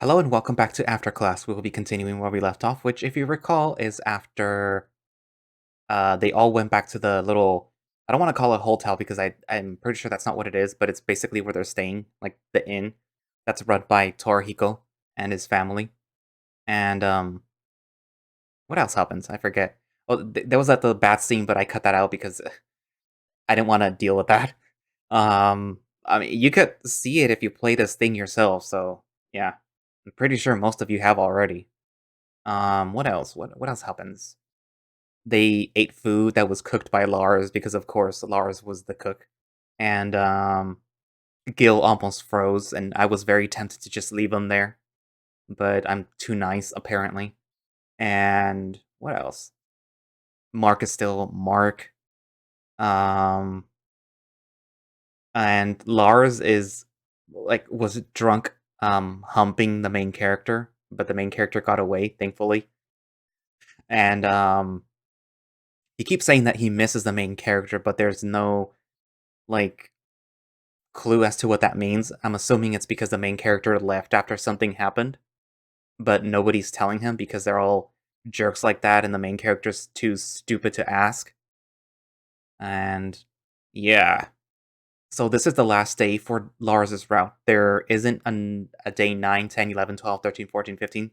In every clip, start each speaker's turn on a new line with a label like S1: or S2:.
S1: Hello and welcome back to After Class. We will be continuing where we left off, which, if you recall, is after they all went back to the little. I don't want to call it hotel because I'm pretty sure that's not what it is, but it's basically where they're staying, like the inn that's run by Torihiko and his family. And what else happens? I forget. Oh, there was the bat scene, but I cut that out because I didn't want to deal with that. I mean, you could see it if you play this thing yourself. So yeah, I'm pretty sure most of you have already. What else? What else happens? They ate food that was cooked by Lars because, of course, Lars was the cook. And Gil almost froze, and I was very tempted to just leave him there, but I'm too nice apparently. And what else? Mark is still Mark. Um, and Lars is was drunk, humping the main character, but the main character got away, thankfully. And he keeps saying that he misses the main character, but there's no like clue as to what that means. I'm assuming it's because the main character left after something happened, but nobody's telling him because they're all jerks like that and the main character's too stupid to ask. And yeah. So this is the last day for Lars's route. There isn't a day 9, 10, 11, 12, 13, 14, 15.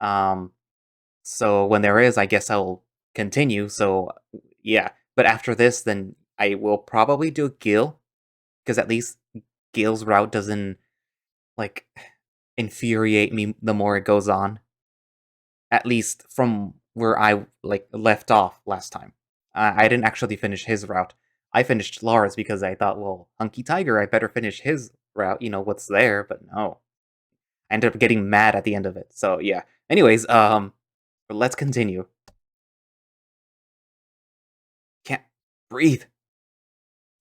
S1: Um so when there is, I guess I'll continue. So yeah. But after this, then I will probably do Gil, because at least Gil's route doesn't like infuriate me the more it goes on. At least from where I left off last time. I didn't actually finish his route. I finished Lars because I thought, well, Hunky Tiger, I better finish his route. You know what's there, but no. I ended up getting mad at the end of it. So yeah. Anyways, let's continue. Can't breathe.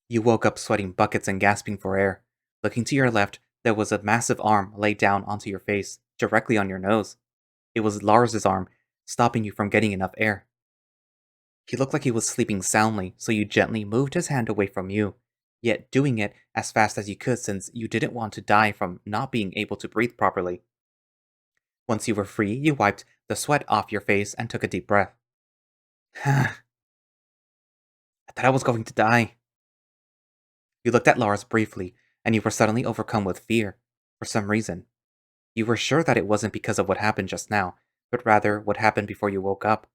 S1: You woke up sweating buckets and gasping for air. Looking to your left, there was a massive arm laid down onto your face, directly on your nose. It was Lars's arm, stopping you from getting enough air. He looked like he was sleeping soundly, so you gently moved his hand away from you, yet doing it as fast as you could since you didn't want to die from not being able to breathe properly. Once you were free, you wiped the sweat off your face and took a deep breath. I thought I was going to die. You looked at Lars briefly, and you were suddenly overcome with fear, for some reason. You were sure that it wasn't because of what happened just now, but rather what happened before you woke up.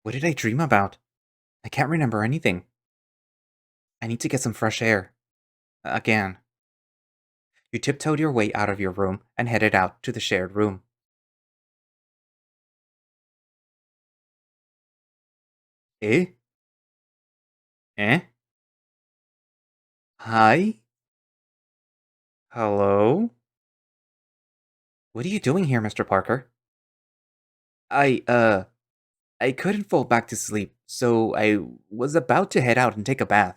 S1: What did I dream about? I can't remember anything. I need to get some fresh air. Again. You tiptoed your way out of your room and headed out to the shared room. Eh? Eh? Hi? Hello? What are you doing here, Mr. Parker? I, uh, I couldn't fall back to sleep, so I was about to head out and take a bath.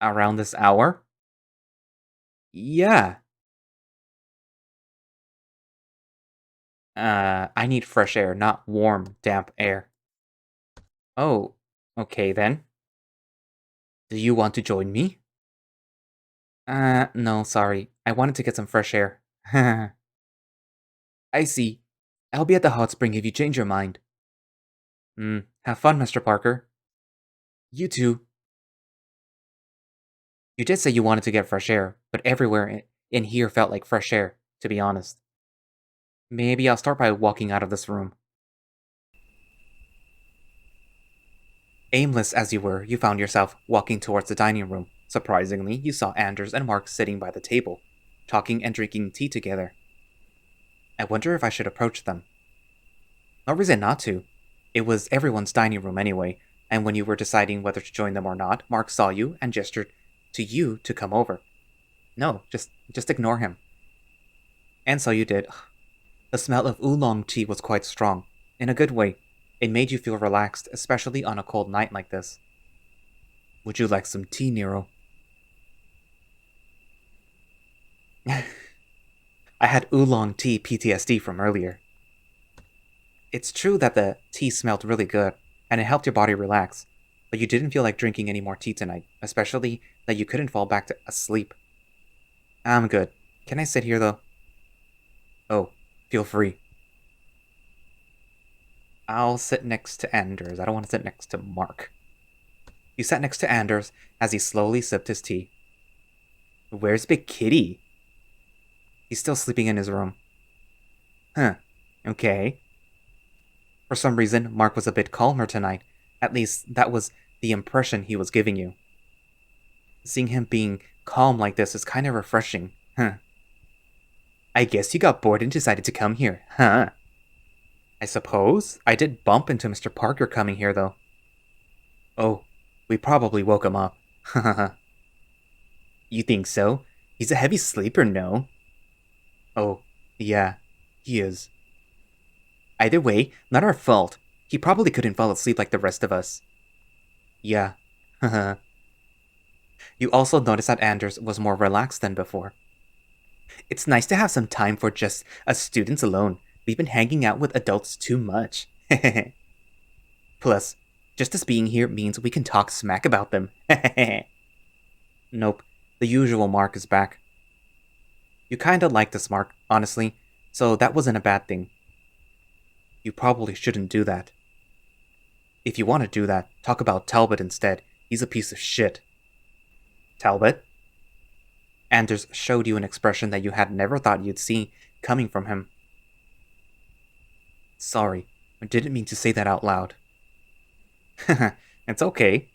S1: Around this hour? Yeah. I need fresh air, not warm, damp air. Oh, okay then. Do you want to join me? No, sorry. I wanted to get some fresh air. I see. I'll be at the hot spring if you change your mind. Have fun, Mr. Parker. You too. You did say you wanted to get fresh air, but everywhere in here felt like fresh air, to be honest. Maybe I'll start by walking out of this room. Aimless as you were, you found yourself walking towards the dining room. Surprisingly, you saw Anders and Mark sitting by the table, talking and drinking tea together. I wonder if I should approach them. No reason not to. It was everyone's dining room anyway, and when you were deciding whether to join them or not, Mark saw you and gestured to you to come over. No, just ignore him. And so you did. The smell of oolong tea was quite strong. In a good way. It made you feel relaxed, especially on a cold night like this. Would you like some tea, Nero? I had oolong tea PTSD from earlier. It's true that the tea smelled really good, and it helped your body relax, but you didn't feel like drinking any more tea tonight, especially that you couldn't fall back to asleep. I'm good. Can I sit here, though? Feel free. I'll sit next to Anders. I don't want to sit next to Mark. He sat next to Anders as he slowly sipped his tea. Where's Big Kitty? He's still sleeping in his room. Huh. Okay. For some reason, Mark was a bit calmer tonight. At least, that was the impression he was giving you. Seeing him being calm like this is kind of refreshing. Huh. I guess you got bored and decided to come here, huh? I suppose. I did bump into Mr. Parker coming here, though. Oh, we probably woke him up. You think so? He's a heavy sleeper, no? Oh, yeah, he is. Either way, not our fault. He probably couldn't fall asleep like the rest of us. Yeah. You also noticed that Anders was more relaxed than before. It's nice to have some time for just us students alone. We've been hanging out with adults too much. Plus, just us being here means we can talk smack about them. Nope, the usual Mark is back. You kinda like this Mark, honestly, so that wasn't a bad thing. You probably shouldn't do that. If you want to do that, talk about Talbot instead. He's a piece of shit. Talbot? Anders showed you an expression that you had never thought you'd see coming from him. Sorry, I didn't mean to say that out loud. It's okay.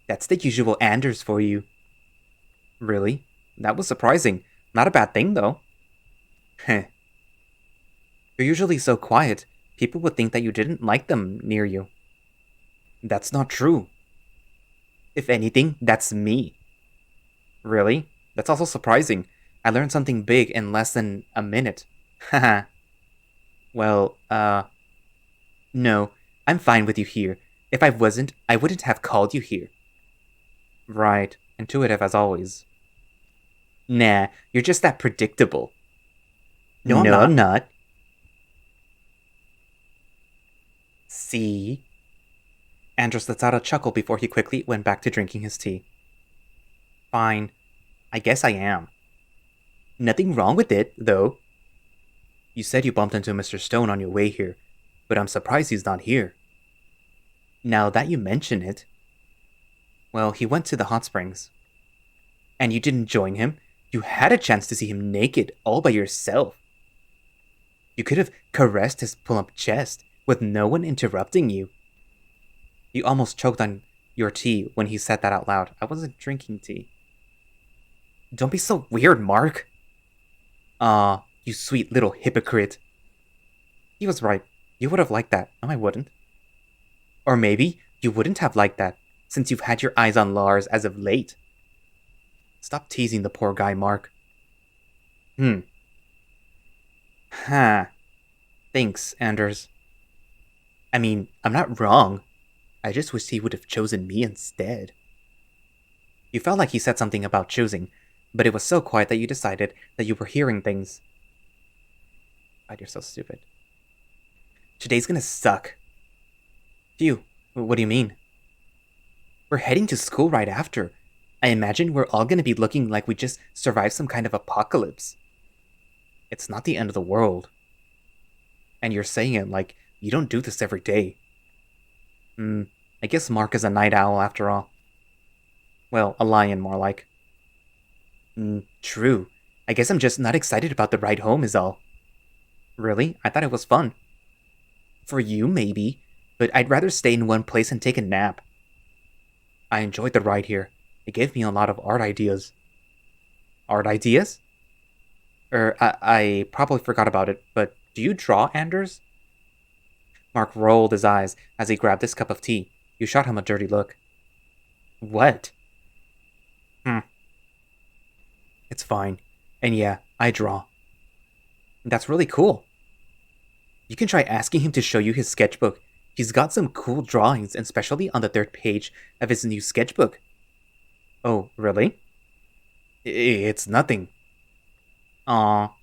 S1: That's the usual Anders for you. Really? That was surprising. Not a bad thing, though. Heh. You're usually so quiet, people would think that you didn't like them near you. That's not true. If anything, that's me. Really? That's also surprising. I learned something big in less than a minute. Haha. Well, no, I'm fine with you here. If I wasn't, I wouldn't have called you here. Right, intuitive as always. Nah, you're just that predictable. No, I'm not. See? Andros lets out a chuckle before he quickly went back to drinking his tea. Fine. I guess I am. Nothing wrong with it, though. You said you bumped into Mr. Stone on your way here, but I'm surprised he's not here. Now that you mention it... Well, he went to the hot springs. And you didn't join him? You had a chance to see him naked, all by yourself. You could have caressed his plump chest, with no one interrupting you. You almost choked on your tea when he said that out loud. I wasn't drinking tea. Don't be so weird, Mark. Aw, you sweet little hypocrite. He was right. You would have liked that. No, I wouldn't. Or maybe you wouldn't have liked that, since you've had your eyes on Lars as of late. Stop teasing the poor guy, Mark. Huh. Thanks, Anders. I mean, I'm not wrong. I just wish he would have chosen me instead. You felt like he said something about choosing, but it was so quiet that you decided that you were hearing things. God, you're so stupid. Today's gonna suck. Phew, what do you mean? We're heading to school right after. I imagine we're all gonna be looking like we just survived some kind of apocalypse. It's not the end of the world. And you're saying it like you don't do this every day. I guess Mark is a night owl after all. Well, a lion more like. True. I guess I'm just not excited about the ride home is all. Really? I thought it was fun. For you, maybe, but I'd rather stay in one place and take a nap. I enjoyed the ride here. It gave me a lot of art ideas. Art ideas? I probably forgot about it, but do you draw, Anders? Mark rolled his eyes as he grabbed his cup of tea. You shot him a dirty look. What? It's fine. And yeah, I draw. That's really cool. You can try asking him to show you his sketchbook. He's got some cool drawings, especially on the third page of his new sketchbook. Oh, really? It's nothing. Aw.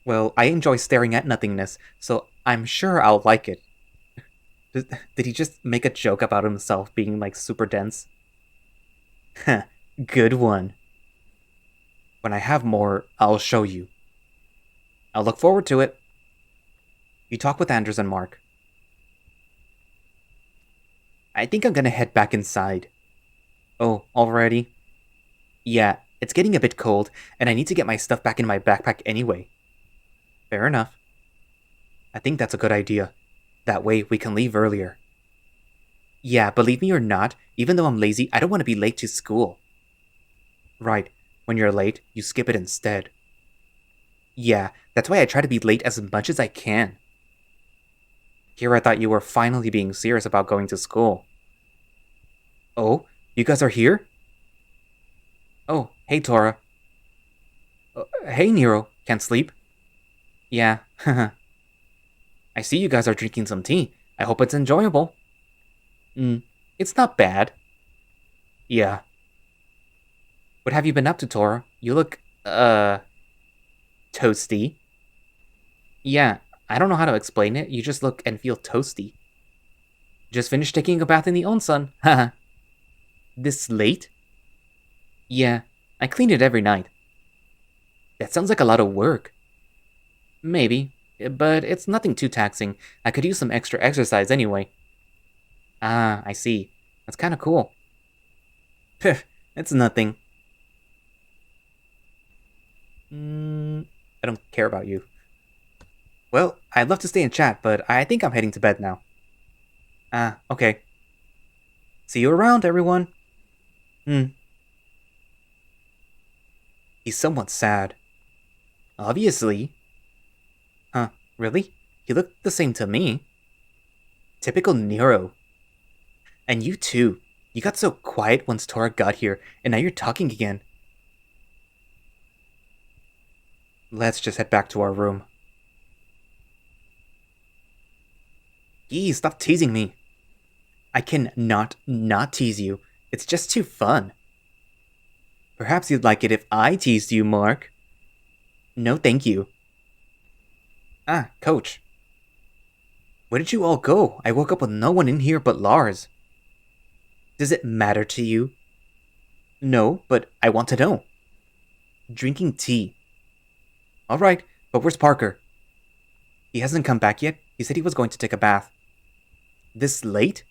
S1: Well, I enjoy staring at nothingness, so I'm sure I'll like it. Did he just make a joke about himself being, like, super dense? Heh, good one. When I have more, I'll show you. I'll look forward to it. You talk with Anders and Mark. I think I'm gonna head back inside. Oh, already? Yeah, it's getting a bit cold, and I need to get my stuff back in my backpack anyway. Fair enough. I think that's a good idea. That way, we can leave earlier. Yeah, believe me or not, even though I'm lazy, I don't want to be late to school. Right. When you're late, you skip it instead. Yeah, that's why I try to be late as much as I can. Here I thought you were finally being serious about going to school. Oh, you guys are here? Oh, hey Tora. Hey Nero, can't sleep? Yeah, haha. I see you guys are drinking some tea. I hope it's enjoyable. It's not bad. Yeah. What have you been up to, Tora? You look, toasty. Yeah, I don't know how to explain it. You just look and feel toasty. Just finished taking a bath in the onsen. Haha. This late? Yeah, I clean it every night. That sounds like a lot of work. Maybe, but it's nothing too taxing. I could use some extra exercise anyway. Ah, I see. That's kind of cool. Pff, it's nothing. I don't care about you. Well, I'd love to stay and chat, but I think I'm heading to bed now. Ah, okay. See you around, everyone. He's somewhat sad. Obviously. Huh, really? He looked the same to me. Typical Nero. And you too. You got so quiet once Tora got here, and now you're talking again. Let's just head back to our room. Yee, stop teasing me. I can not tease you. It's just too fun. Perhaps you'd like it if I teased you, Mark. No, thank you. Ah, Coach. Where did you all go? I woke up with no one in here but Lars. Does it matter to you? No, but I want to know. Drinking tea. Alright, but where's Parker? He hasn't come back yet. He said he was going to take a bath. This late?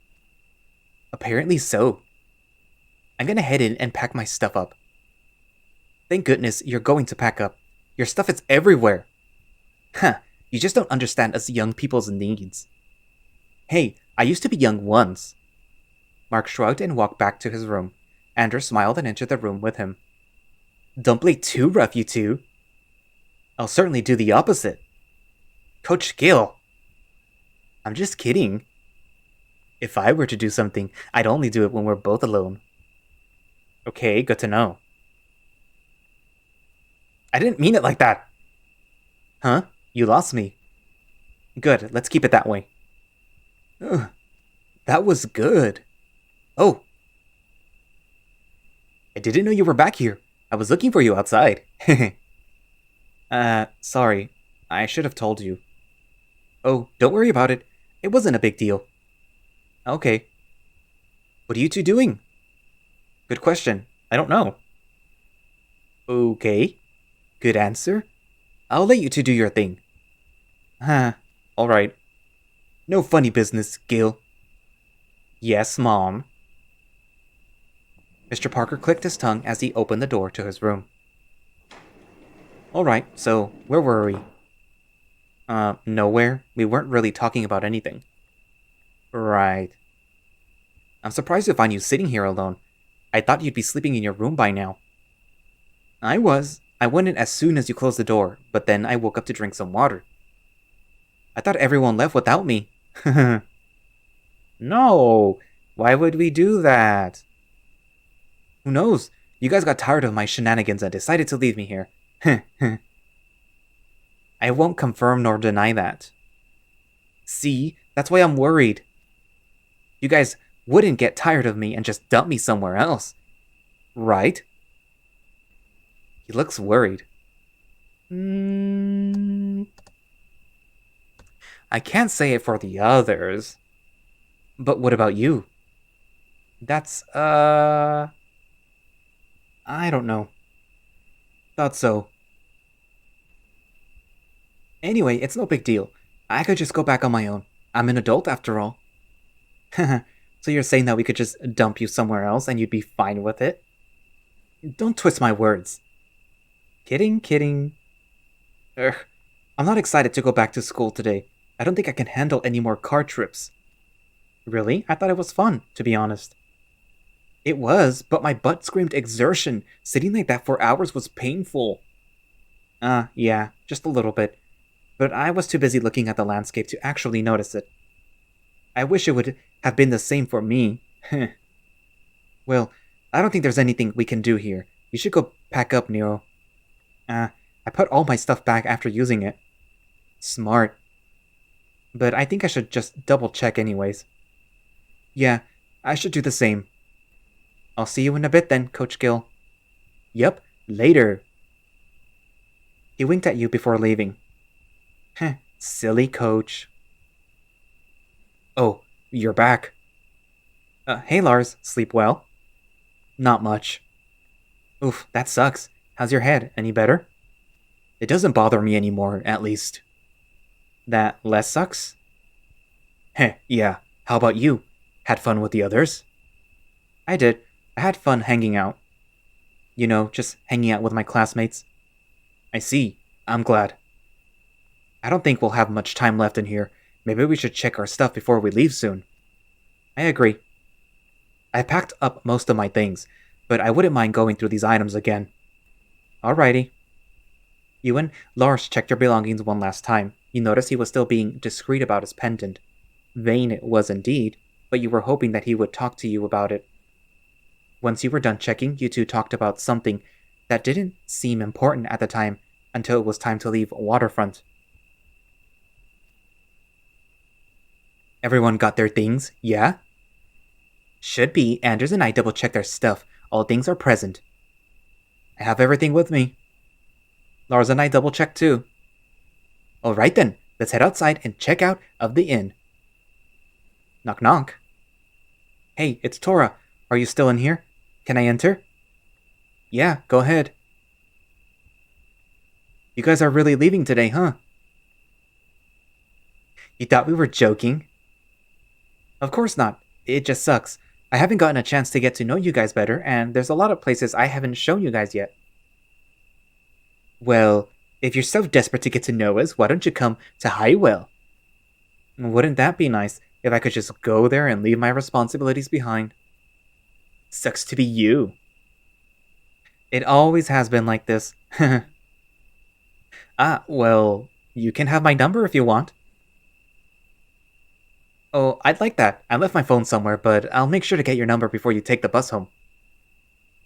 S1: Apparently so. I'm gonna head in and pack my stuff up. Thank goodness you're going to pack up. Your stuff is everywhere. Huh, you just don't understand us young people's needs. Hey, I used to be young once. Mark shrugged and walked back to his room. Andrew smiled and entered the room with him. Don't play too rough, you two. I'll certainly do the opposite. Coach Gill. I'm just kidding. If I were to do something, I'd only do it when we're both alone. Okay, good to know. I didn't mean it like that. Huh? You lost me. Good, let's keep it that way. Ugh, that was good. Oh. I didn't know you were back here. I was looking for you outside. Sorry. I should have told you. Oh, don't worry about it. It wasn't a big deal. Okay. What are you two doing? Good question. I don't know. Okay. Good answer. I'll let you two do your thing. Huh. Alright. No funny business, Gil. Yes, Mom. Mr. Parker clicked his tongue as he opened the door to his room. Alright, so where were we? Nowhere. We weren't really talking about anything. Right. I'm surprised to find you sitting here alone. I thought you'd be sleeping in your room by now. I was. I went in as soon as you closed the door, but then I woke up to drink some water. I thought everyone left without me. No! Why would we do that? Who knows? You guys got tired of my shenanigans and decided to leave me here. I won't confirm nor deny that. See? That's why I'm worried. You guys wouldn't get tired of me and just dump me somewhere else. Right? He looks worried. I can't say it for the others. But what about you? That's, I don't know. Thought so. Anyway, it's no big deal. I could just go back on my own. I'm an adult after all. So you're saying that we could just dump you somewhere else and you'd be fine with it? Don't twist my words. Kidding, kidding. Ugh. I'm not excited to go back to school today. I don't think I can handle any more car trips. Really? I thought it was fun, to be honest. It was, but my butt screamed exertion. Sitting like that for hours was painful. Yeah, just a little bit. But I was too busy looking at the landscape to actually notice it. I wish it would have been the same for me. Well, I don't think there's anything we can do here. You should go pack up, Nero. I put all my stuff back after using it. Smart. But I think I should just double check anyways. Yeah, I should do the same. I'll see you in a bit then, Coach Gill. Yep, later. He winked at you before leaving. Heh, silly coach. Oh, you're back. Hey Lars, sleep well? Not much. Oof, that sucks. How's your head? Any better? It doesn't bother me anymore, at least. That less sucks? Heh, yeah. How about you? Had fun with the others? I did. I had fun hanging out. You know, just hanging out with my classmates. I see. I'm glad. I don't think we'll have much time left in here. Maybe we should check our stuff before we leave soon. I agree. I packed up most of my things, but I wouldn't mind going through these items again. Alrighty. You and Lars checked your belongings one last time. You noticed he was still being discreet about his pendant. Vain it was indeed, but you were hoping that he would talk to you about it. Once you were done checking, you two talked about something that didn't seem important at the time until it was time to leave Waterfront. Everyone got their things, yeah? Should be. Anders and I double-checked their stuff. All things are present. I have everything with me. Lars and I double-checked too. Alright then, let's head outside and check out of the inn. Knock knock. Hey, it's Tora. Are you still in here? Can I enter? Yeah, go ahead. You guys are really leaving today, huh? You thought we were joking? Of course not. It just sucks. I haven't gotten a chance to get to know you guys better, and there's a lot of places I haven't shown you guys yet. Well, if you're so desperate to get to know us, why don't you come to Highwell? Wouldn't that be nice if I could just go there and leave my responsibilities behind? Sucks to be you. It always has been like this. Well, you can have my number if you want. Oh, I'd like that. I left my phone somewhere, but I'll make sure to get your number before you take the bus home.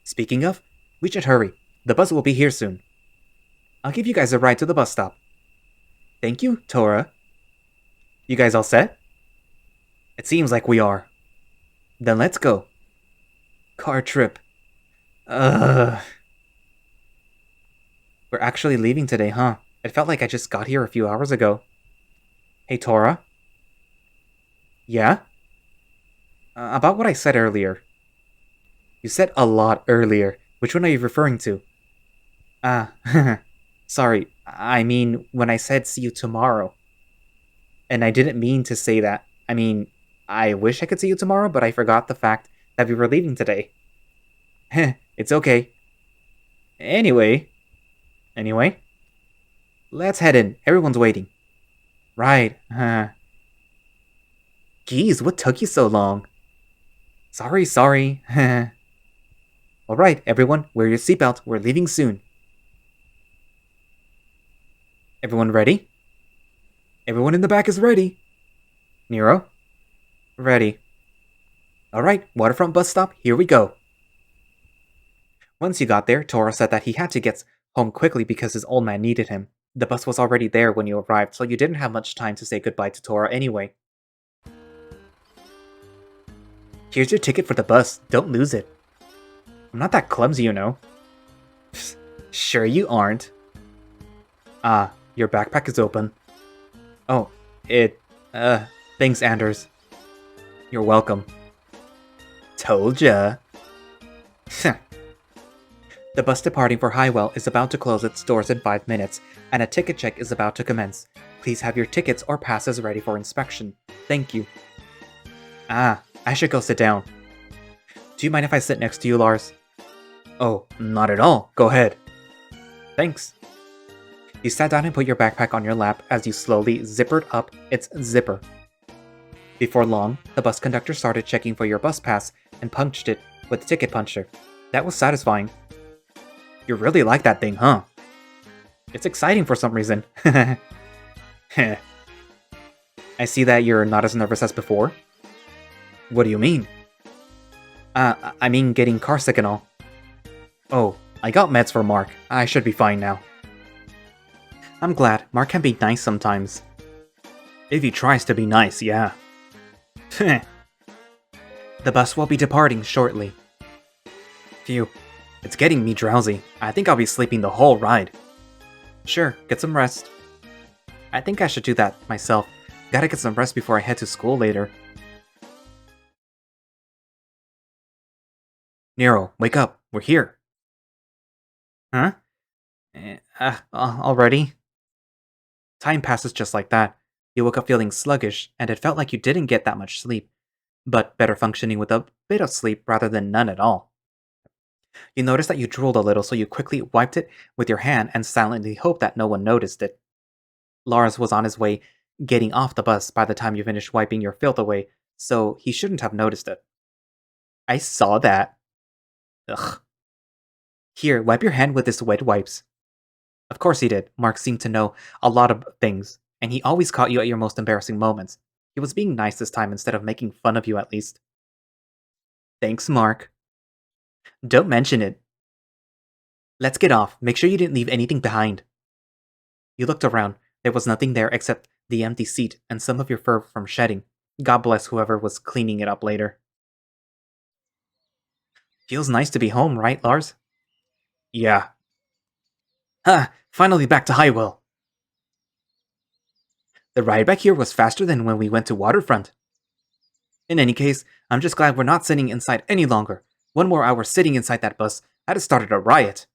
S1: Speaking of, we should hurry. The bus will be here soon. I'll give you guys a ride to the bus stop. Thank you, Tora. You guys all set? It seems like we are. Then let's go. Car trip. We're actually leaving today, huh? It felt like I just got here a few hours ago. Hey, Tora? Yeah? About what I said earlier. You said a lot earlier. Which one are you referring to? Sorry. I mean, when I said see you tomorrow. And I didn't mean to say that. I mean, I wish I could see you tomorrow, but I forgot the fact that we were leaving today. It's okay. Anyway, let's head in. Everyone's waiting. Right. Geez, what took you so long? Sorry. Alright, everyone, wear your seatbelt. We're leaving soon. Everyone ready? Everyone in the back is ready. Nero? Ready. Alright, Waterfront bus stop, here we go. Once you got there, Tora said that he had to get home quickly because his old man needed him. The bus was already there when you arrived, so you didn't have much time to say goodbye to Tora anyway. Here's your ticket for the bus. Don't lose it. I'm not that clumsy, you know. Sure you aren't. Your backpack is open. Oh, thanks, Anders. You're welcome. Told ya. The The bus departing for Highwell is about to close its doors in 5 minutes, and a ticket check is about to commence. Please have your tickets or passes ready for inspection. Thank you. Ah, I should go sit down. Do you mind if I sit next to you, Lars? Oh, not at all. Go ahead. Thanks. You sat down and put your backpack on your lap as you slowly zippered up its zipper. Before long, the bus conductor started checking for your bus pass and punched it with the ticket puncher. That was satisfying. You really like that thing, huh? It's exciting for some reason. I see that you're not as nervous as before. What do you mean? I mean getting carsick and all. Oh, I got meds for Mark. I should be fine now. I'm glad. Mark can be nice sometimes. If he tries to be nice, yeah. The bus will be departing shortly. Phew. It's getting me drowsy. I think I'll be sleeping the whole ride. Sure, get some rest. I think I should do that myself. Gotta get some rest before I head to school later. Nero, wake up. We're here. Huh? Already? Time passes just like that. You woke up feeling sluggish, and it felt like you didn't get that much sleep, but better functioning with a bit of sleep rather than none at all. You noticed that you drooled a little, so you quickly wiped it with your hand and silently hoped that no one noticed it. Lars was on his way getting off the bus by the time you finished wiping your filth away, so he shouldn't have noticed it. I saw that. Ugh. Here, wipe your hand with this wet wipes. Of course he did. Mark seemed to know a lot of things, and he always caught you at your most embarrassing moments. He was being nice this time instead of making fun of you at least. Thanks, Mark. Don't mention it. Let's get off. Make sure you didn't leave anything behind. You looked around. There was nothing there except the empty seat and some of your fur from shedding. God bless whoever was cleaning it up later. Feels nice to be home, right, Lars? Yeah. Ha! Finally back to Highwell. The ride back here was faster than when we went to Waterfront. In any case, I'm just glad we're not sitting inside any longer. One more hour sitting inside that bus, I'd have started a riot.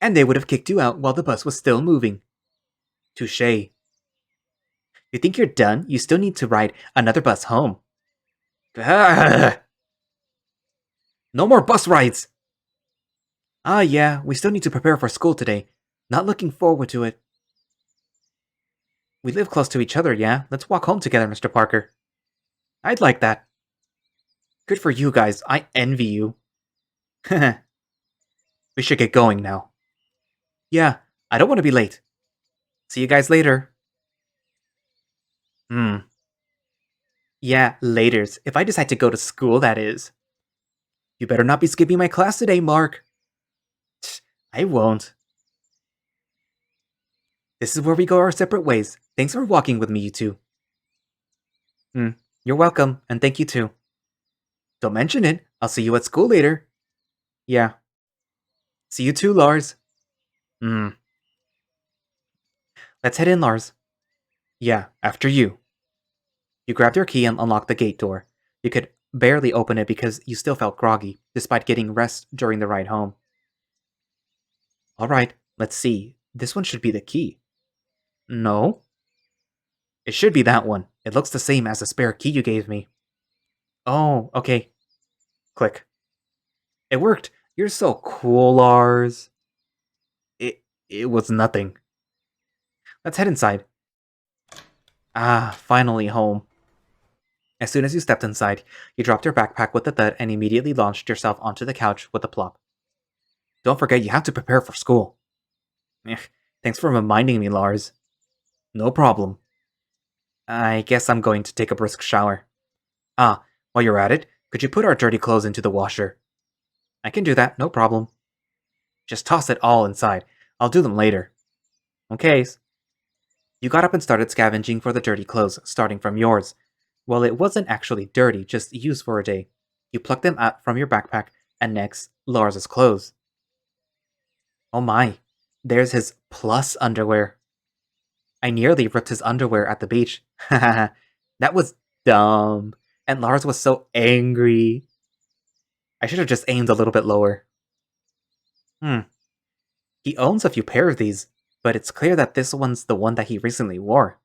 S1: And they would have kicked you out while the bus was still moving. Touché. You think you're done? You still need to ride another bus home. No more bus rides! Ah, yeah, we still need to prepare for school today. Not looking forward to it. We live close to each other, yeah? Let's walk home together, Mr. Parker. I'd like that. Good for you guys. I envy you. We should get going now. Yeah, I don't want to be late. See you guys later. Yeah, laters. If I decide to go to school, that is. You better not be skipping my class today, Mark. I won't. This is where we go our separate ways. Thanks for walking with me, you two. You're welcome, and thank you too. Don't mention it. I'll see you at school later. Yeah. See you too, Lars. Let's head in, Lars. Yeah, after you. You grabbed your key and unlocked the gate door. You could barely open it because you still felt groggy, despite getting rest during the ride home. Alright, let's see. This one should be the key. No. It should be that one. It looks the same as the spare key you gave me. Oh, okay. Click. It worked. You're so cool, Lars. It was nothing. Let's head inside. Ah, finally home. As soon as you stepped inside, you dropped your backpack with a thud and immediately launched yourself onto the couch with a plop. Don't forget you have to prepare for school. Thanks for reminding me, Lars. No problem. I guess I'm going to take a brisk shower. Ah, while you're at it, could you put our dirty clothes into the washer? I can do that, no problem. Just toss it all inside. I'll do them later. Okay. You got up and started scavenging for the dirty clothes, starting from yours. Well, it wasn't actually dirty, just used for a day. You plucked them out from your backpack, and next, Lars's clothes. Oh my, there's his plus underwear. I nearly ripped his underwear at the beach. That was dumb. And Lars was so angry. I should have just aimed a little bit lower. Hmm. He owns a few pair of these, but it's clear that this one's the one that he recently wore.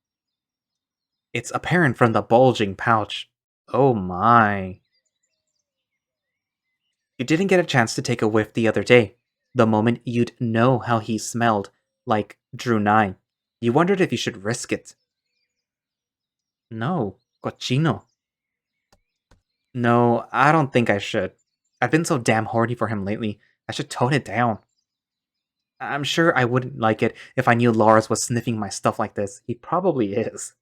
S1: It's apparent from the bulging pouch. Oh my. You didn't get a chance to take a whiff the other day. The moment you'd know how he smelled, like drew nigh. You wondered if you should risk it. No, cochino. No, I don't think I should. I've been so damn horny for him lately. I should tone it down. I'm sure I wouldn't like it if I knew Lars was sniffing my stuff like this. He probably is.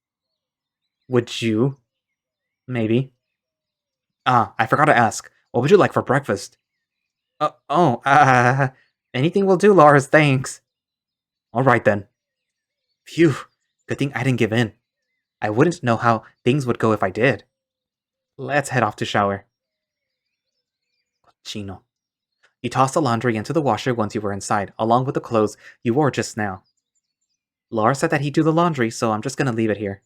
S1: Would you? Maybe. Ah, I forgot to ask. What would you like for breakfast? Anything will do, Lars, thanks. Alright then. Phew, good thing I didn't give in. I wouldn't know how things would go if I did. Let's head off to shower. Chino. You tossed the laundry into the washer once you were inside, along with the clothes you wore just now. Lars said that he'd do the laundry, so I'm just gonna leave it here.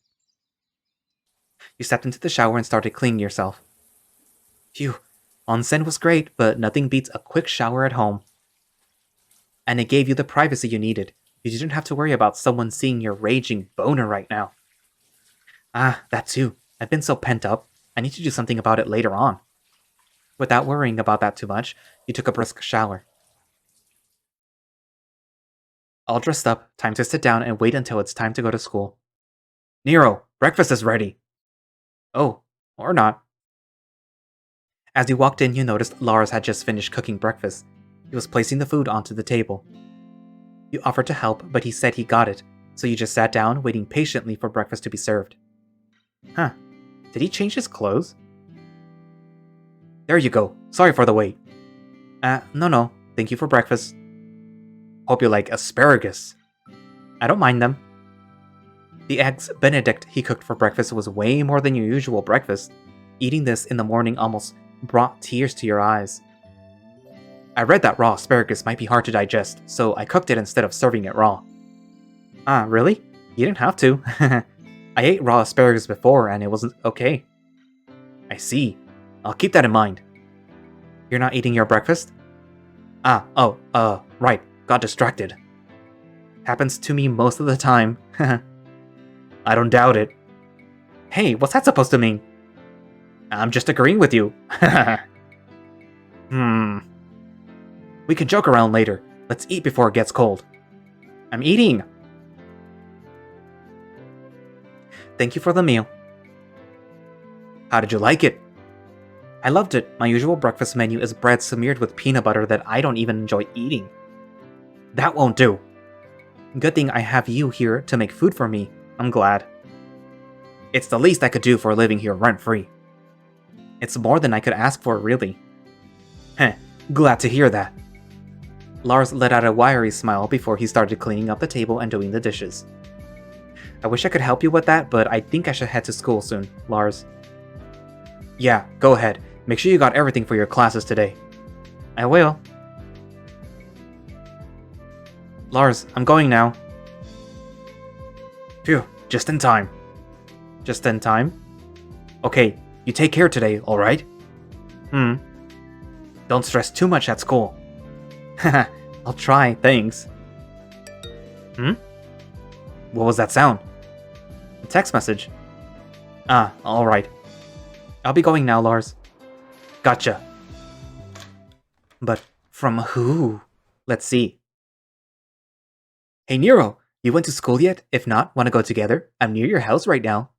S1: You stepped into the shower and started cleaning yourself. Phew, onsen was great, but nothing beats a quick shower at home. And it gave you the privacy you needed. You didn't have to worry about someone seeing your raging boner right now. Ah, that too. I've been so pent up. I need to do something about it later on. Without worrying about that too much, you took a brisk shower. All dressed up, time to sit down and wait until it's time to go to school. Nero, breakfast is ready. Oh, or not. As you walked in, you noticed Lars had just finished cooking breakfast. He was placing the food onto the table. You offered to help, but he said he got it, so you just sat down, waiting patiently for breakfast to be served. Huh. Did he change his clothes? There you go. Sorry for the wait. No. Thank you for breakfast. Hope you like asparagus. I don't mind them. The eggs Benedict he cooked for breakfast was way more than your usual breakfast. Eating this in the morning almost brought tears to your eyes. I read that raw asparagus might be hard to digest, so I cooked it instead of serving it raw. Ah, really? You didn't have to. I ate raw asparagus before and it wasn't okay. I see. I'll keep that in mind. You're not eating your breakfast? Right. Got distracted. Happens to me most of the time. I don't doubt it. Hey, what's that supposed to mean? I'm just agreeing with you. We can joke around later. Let's eat before it gets cold. I'm eating. Thank you for the meal. How did you like it? I loved it. My usual breakfast menu is bread smeared with peanut butter that I don't even enjoy eating. That won't do. Good thing I have you here to make food for me. I'm glad. It's the least I could do for living here rent-free. It's more than I could ask for, really. Heh, glad to hear that. Lars let out a wiry smile before he started cleaning up the table and doing the dishes. I wish I could help you with that, but I think I should head to school soon, Lars. Yeah, go ahead. Make sure you got everything for your classes today. I will. Lars, I'm going now. Phew, just in time. Just in time? Okay, you take care today, alright? Don't stress too much at school. Haha, I'll try, thanks. What was that sound? A text message. Ah, alright. I'll be going now, Lars. Gotcha. But from who? Let's see. Hey Nero, you went to school yet? If not, wanna go together? I'm near your house right now.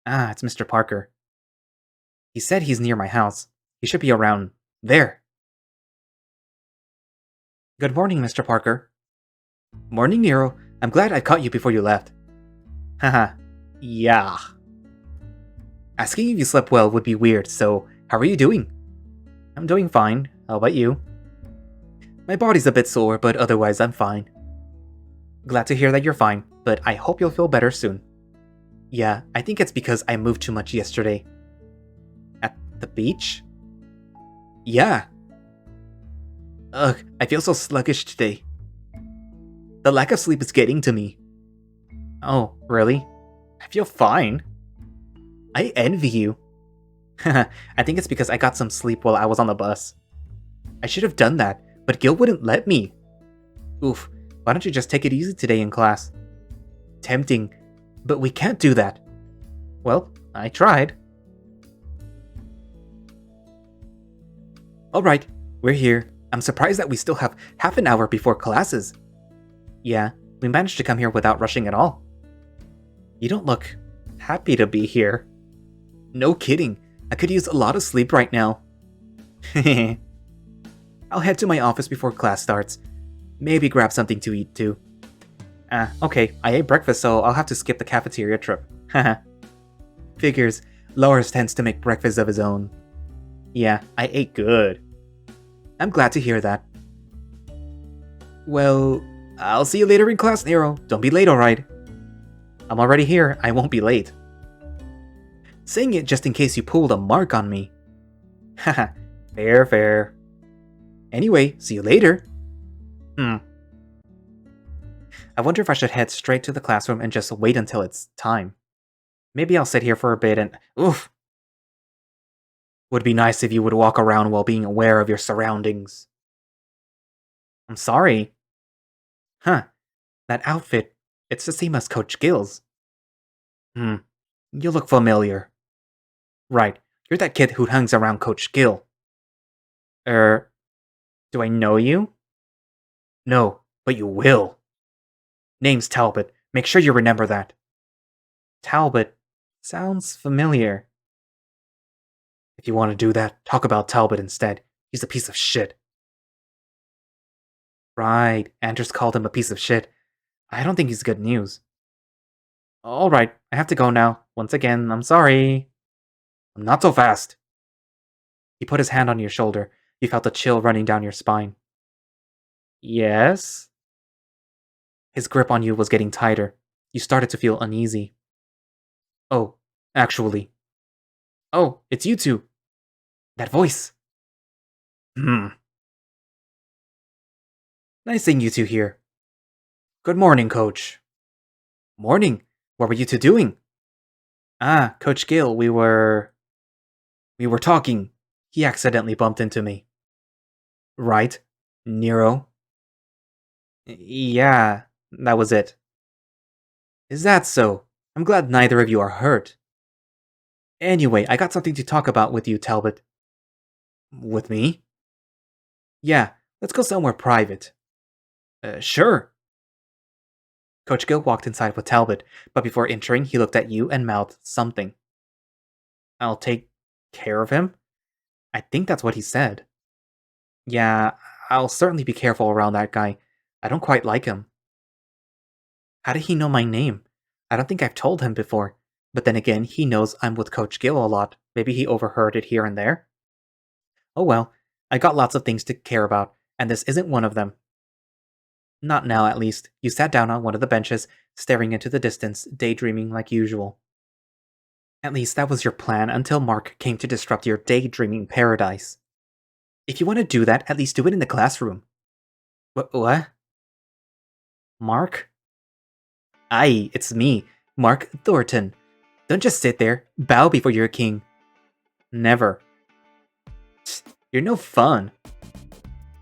S1: Ah, it's Mr. Parker. He said he's near my house. He should be around there. Good morning, Mr. Parker. Morning, Nero. I'm glad I caught you before you left. Haha, yeah. Asking if you slept well would be weird, so how are you doing? I'm doing fine. How about you? My body's a bit sore, but otherwise I'm fine. Glad to hear that you're fine, but I hope you'll feel better soon. Yeah, I think it's because I moved too much yesterday. At the beach? Yeah. Ugh, I feel so sluggish today. The lack of sleep is getting to me. Oh, really? I feel fine. I envy you. I think it's because I got some sleep while I was on the bus. I should have done that. but Gil wouldn't let me. Oof, why don't you just take it easy today in class? Tempting, but we can't do that. Well, I tried. Alright, we're here. I'm surprised that we still have half an hour before classes. Yeah, we managed to come here without rushing at all. You don't look happy to be here. No kidding, I could use a lot of sleep right now. I'll head to my office before class starts. Maybe grab something to eat too. Okay, I ate breakfast, so I'll have to skip the cafeteria trip. Haha. Figures, Lars tends to make breakfast of his own. Yeah, I ate good. I'm glad to hear that. Well, I'll see you later in class, Nero. Don't be late, alright? I'm already here, I won't be late. Saying it just in case you pulled a mark on me. Haha, fair. Anyway, see you later. I wonder if I should head straight to the classroom and just wait until it's time. Maybe I'll sit here for a bit and... Oof! Would be nice if you would walk around while being aware of your surroundings. I'm sorry. Huh. That outfit, it's the same as Coach Gill's. You look familiar. Right, you're that kid who hangs around Coach Gill. Do I know you? No, but you will. Name's Talbot. Make sure you remember that. Talbot. Sounds familiar. If you want to do that, talk about Talbot instead. He's a piece of shit. Right, Andrews called him a piece of shit. I don't think he's good news. Alright, I have to go now. Once again, I'm sorry. Not so fast. He put his hand on your shoulder. You felt a chill running down your spine. Yes? His grip on you was getting tighter. You started to feel uneasy. Oh, actually. Oh, it's you two. That voice. Nice seeing you two here. Good morning, Coach. Morning. What were you two doing? Coach Gill, we were talking. He accidentally bumped into me. Right, Nero? Yeah, that was it. Is that so? I'm glad neither of you are hurt. Anyway, I got something to talk about with you, Talbot. With me? Yeah, let's go somewhere private. Sure. Coach Gill walked inside with Talbot, but before entering, he looked at you and mouthed something. I'll take care of him? I think that's what he said. Yeah, I'll certainly be careful around that guy. I don't quite like him. How did he know my name? I don't think I've told him before. But then again, he knows I'm with Coach Gill a lot. Maybe he overheard it here and there. Oh well, I got lots of things to care about, and this isn't one of them. Not now, at least. You sat down on one of the benches, staring into the distance, daydreaming like usual. At least that was your plan until Mark came to disrupt your daydreaming paradise. If you want to do that, at least do it in the classroom. What? Mark? Aye, it's me, Mark Thornton. Don't just sit there, bow before you're a king. Never. You're no fun.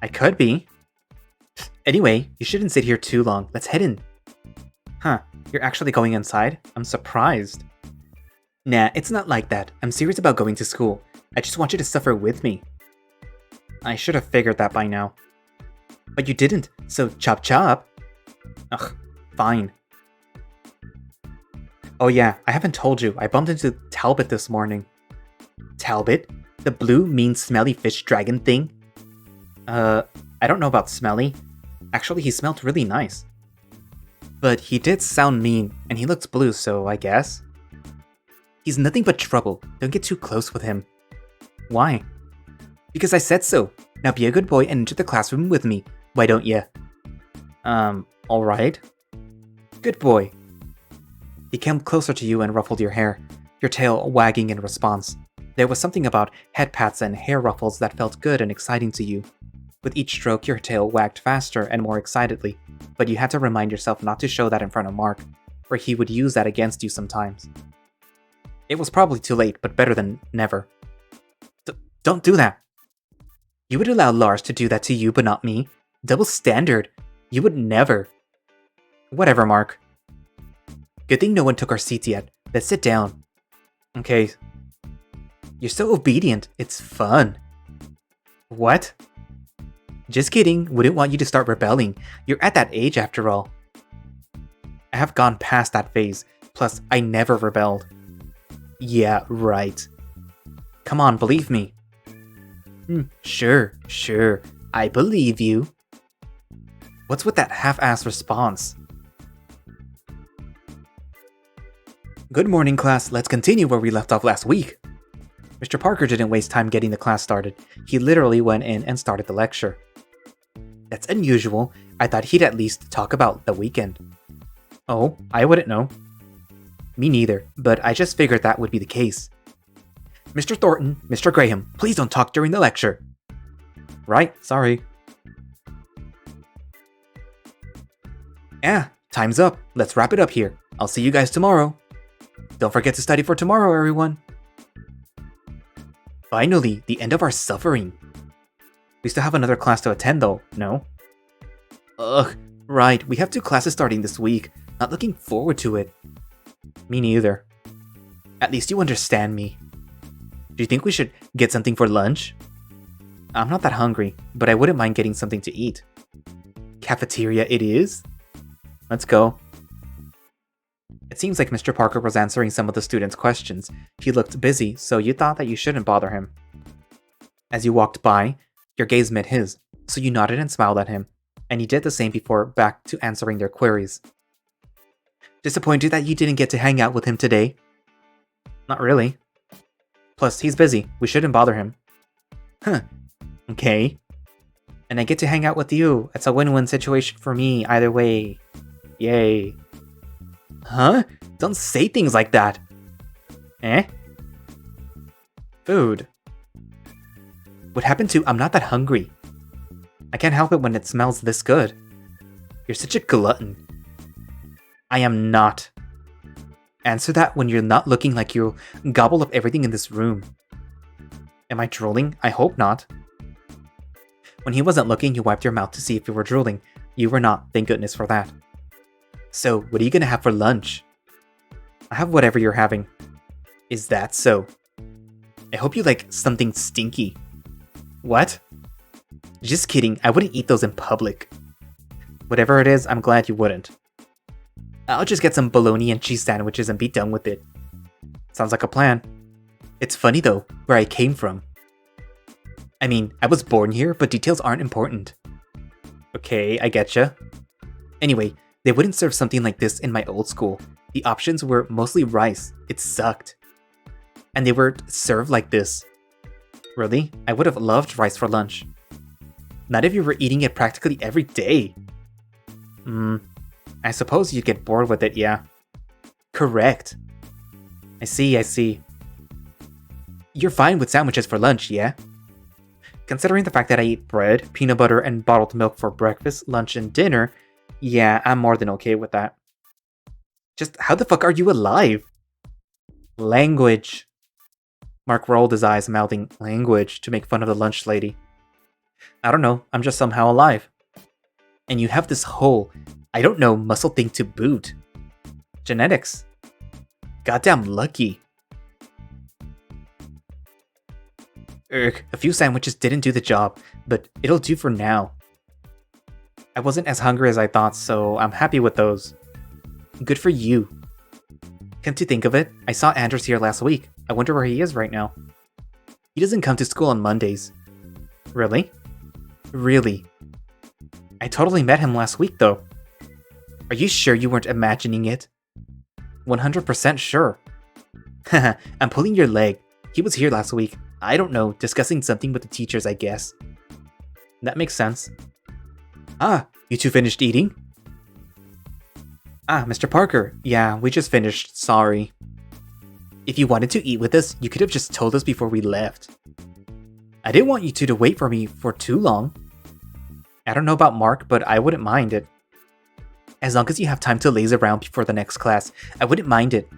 S1: I could be. Anyway, you shouldn't sit here too long. Let's head in. Huh, you're actually going inside? I'm surprised. Nah, it's not like that. I'm serious about going to school. I just want you to suffer with me. I should have figured that by now. But you didn't, so chop chop. Ugh, fine. Oh yeah, I haven't told you. I bumped into Talbot this morning. Talbot? The blue, mean, smelly fish dragon thing? I don't know about smelly. Actually, he smelled really nice. But he did sound mean, and he looks blue, so I guess. He's nothing but trouble. Don't get too close with him. Why? Because I said so. Now be a good boy and enter the classroom with me. Why don't ya? Alright. Good boy. He came closer to you and ruffled your hair, your tail wagging in response. There was something about head pats and hair ruffles that felt good and exciting to you. With each stroke, your tail wagged faster and more excitedly, but you had to remind yourself not to show that in front of Mark, or he would use that against you sometimes. It was probably too late, but better than never. Don't do that! You would allow Lars to do that to you, but not me. Double standard. You would never. Whatever, Mark. Good thing no one took our seats yet. Let's sit down. Okay. You're so obedient. It's fun. What? Just kidding. Wouldn't want you to start rebelling. You're at that age after all. I have gone past that phase. Plus, I never rebelled. Yeah, right. Come on, believe me. Sure. I believe you. What's with that half-assed response? Good morning, class. Let's continue where we left off last week. Mr. Parker didn't waste time getting the class started. He literally went in and started the lecture. That's unusual. I thought he'd at least talk about the weekend. Oh, I wouldn't know. Me neither, but I just figured that would be the case. Mr. Thornton, Mr. Graham, please don't talk during the lecture. Right, sorry. Yeah, time's up. Let's wrap it up here. I'll see you guys tomorrow. Don't forget to study for tomorrow, everyone. Finally, the end of our suffering. We still have another class to attend though, no? Ugh, right, we have 2 classes starting this week. Not looking forward to it. Me neither. At least you understand me. Do you think we should get something for lunch? I'm not that hungry, but I wouldn't mind getting something to eat. Cafeteria it is? Let's go. It seems like Mr. Parker was answering some of the students' questions. He looked busy, so you thought that you shouldn't bother him. As you walked by, your gaze met his, so you nodded and smiled at him, and you did the same before back to answering their queries. Disappointed that you didn't get to hang out with him today? Not really. Plus, he's busy. We shouldn't bother him. Huh. Okay. And I get to hang out with you. It's a win-win situation for me, either way. Yay. Huh? Don't say things like that. Eh? Food. What happened to I'm not that hungry? I can't help it when it smells this good. You're such a glutton. I am not. Answer that when you're not looking like you'll gobble up everything in this room. Am I drooling? I hope not. When he wasn't looking, you wiped your mouth to see if you were drooling. You were not, thank goodness for that. So, what are you gonna have for lunch? I have whatever you're having. Is that so? I hope you like something stinky. What? Just kidding, I wouldn't eat those in public. Whatever it is, I'm glad you wouldn't. I'll just get some bologna and cheese sandwiches and be done with it. Sounds like a plan. It's funny though, where I came from. I mean, I was born here, but details aren't important. Okay, I getcha. Anyway, they wouldn't serve something like this in my old school. The options were mostly rice. It sucked. And they were served like this. Really? I would have loved rice for lunch. Not if you were eating it practically every day. I suppose you'd get bored with it, yeah. Correct. I see. You're fine with sandwiches for lunch, yeah? Considering the fact that I eat bread, peanut butter, and bottled milk for breakfast, lunch, and dinner, yeah, I'm more than okay with that. Just how the fuck are you alive? Language. Mark rolled his eyes, mouthing language to make fun of the lunch lady. I don't know, I'm just somehow alive. And you have this whole, I don't know, muscle thing to boot. Genetics. Goddamn lucky. A few sandwiches didn't do the job, but it'll do for now. I wasn't as hungry as I thought, so I'm happy with those. Good for you. Come to think of it, I saw Anders here last week. I wonder where he is right now. He doesn't come to school on Mondays. Really? Really. I totally met him last week, though. Are you sure you weren't imagining it? 100% sure. Haha, I'm pulling your leg. He was here last week. I don't know, discussing something with the teachers, I guess. That makes sense. Ah, you two finished eating? Ah, Mr. Parker. Yeah, we just finished, sorry. If you wanted to eat with us, you could have just told us before we left. I didn't want you two to wait for me for too long. I don't know about Mark, but I wouldn't mind it. As long as you have time to laze around before the next class, I wouldn't mind it.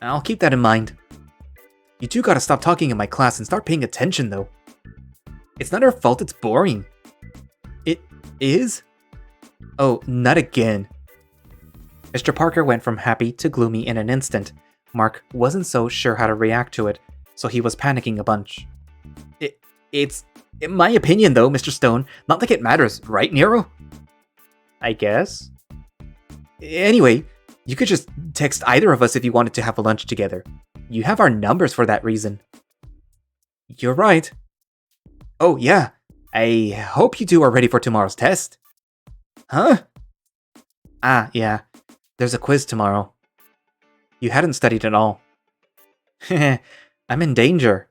S1: I'll keep that in mind. You two gotta stop talking in my class and start paying attention, though. It's not our fault it's boring. It is? Oh, not again. Mr. Parker went from happy to gloomy in an instant. Mark wasn't so sure how to react to it, so he was panicking a bunch. It's in my opinion, though, Mr. Stone. Not like it matters, right, Nero? I guess. Anyway, you could just text either of us if you wanted to have a lunch together. You have our numbers for that reason. You're right. Oh, yeah. I hope you two are ready for tomorrow's test. Huh? Ah, yeah. There's a quiz tomorrow. You hadn't studied at all. I'm in danger.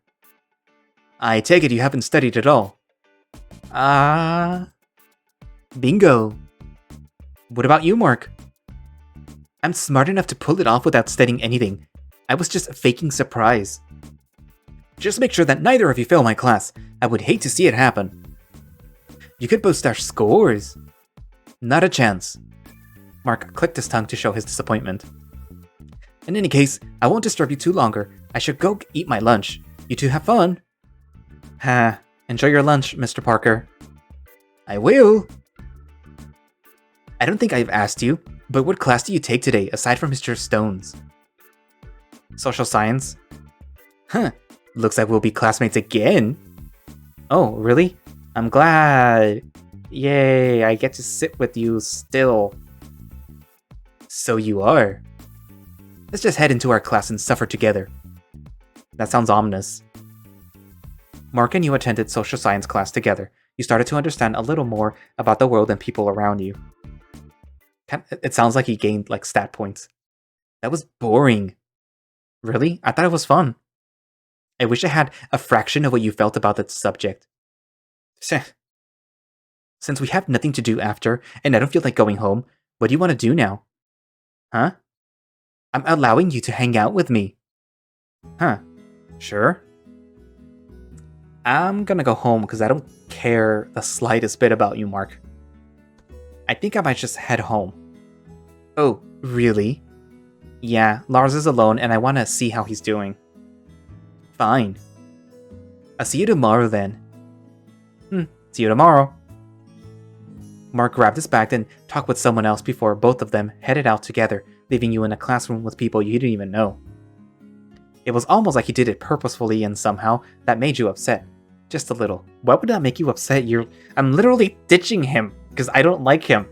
S1: I take it you haven't studied at all. Bingo. What about you, Mark? I'm smart enough to pull it off without studying anything. I was just faking surprise. Just make sure that neither of you fail my class. I would hate to see it happen. You could boost our scores. Not a chance. Mark clicked his tongue to show his disappointment. In any case, I won't disturb you too longer. I should go eat my lunch. You two have fun. Enjoy your lunch, Mr. Parker. I will. I don't think I've asked you, but what class do you take today, aside from Mr. Stone's? Social science? Huh, looks like we'll be classmates again. Oh, really? I'm glad. Yay, I get to sit with you still. So you are. Let's just head into our class and suffer together. That sounds ominous. Mark and you attended social science class together. You started to understand a little more about the world and people around you. It sounds like you gained, like, stat points. That was boring. Really? I thought it was fun. I wish I had a fraction of what you felt about that subject. Since we have nothing to do after, and I don't feel like going home, what do you want to do now? Huh? I'm allowing you to hang out with me. Huh. Sure. I'm gonna go home because I don't care the slightest bit about you, Mark. I think I might just head home. Oh, really? Yeah, Lars is alone and I want to see how he's doing. Fine. I'll see you tomorrow then. See you tomorrow. Mark grabbed his bag and talked with someone else before both of them headed out together, leaving you in a classroom with people you didn't even know. It was almost like he did it purposefully and somehow that made you upset. Just a little. Why would that make you upset? I'm literally ditching him because I don't like him.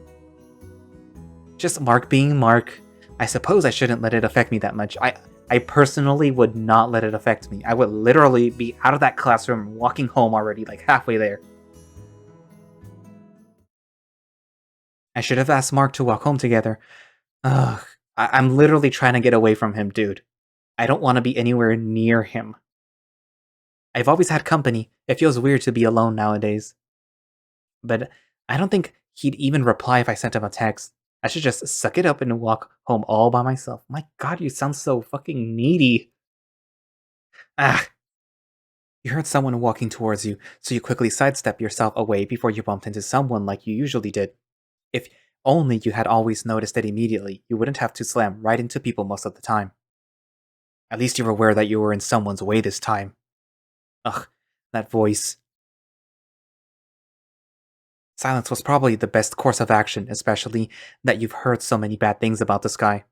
S1: Just Mark being Mark. I suppose I shouldn't let it affect me that much. I personally would not let it affect me. I would literally be out of that classroom walking home already, like halfway there. I should have asked Mark to walk home together. Ugh, I'm literally trying to get away from him, dude. I don't want to be anywhere near him. I've always had company. It feels weird to be alone nowadays. But I don't think he'd even reply if I sent him a text. I should just suck it up and walk home all by myself. My god, you sound so fucking needy. You heard someone walking towards you, so you quickly sidestep yourself away before you bumped into someone like you usually did. If only you had always noticed it immediately, you wouldn't have to slam right into people most of the time. At least you were aware that you were in someone's way this time. Ugh, that voice. Silence was probably the best course of action, especially that you've heard so many bad things about this guy.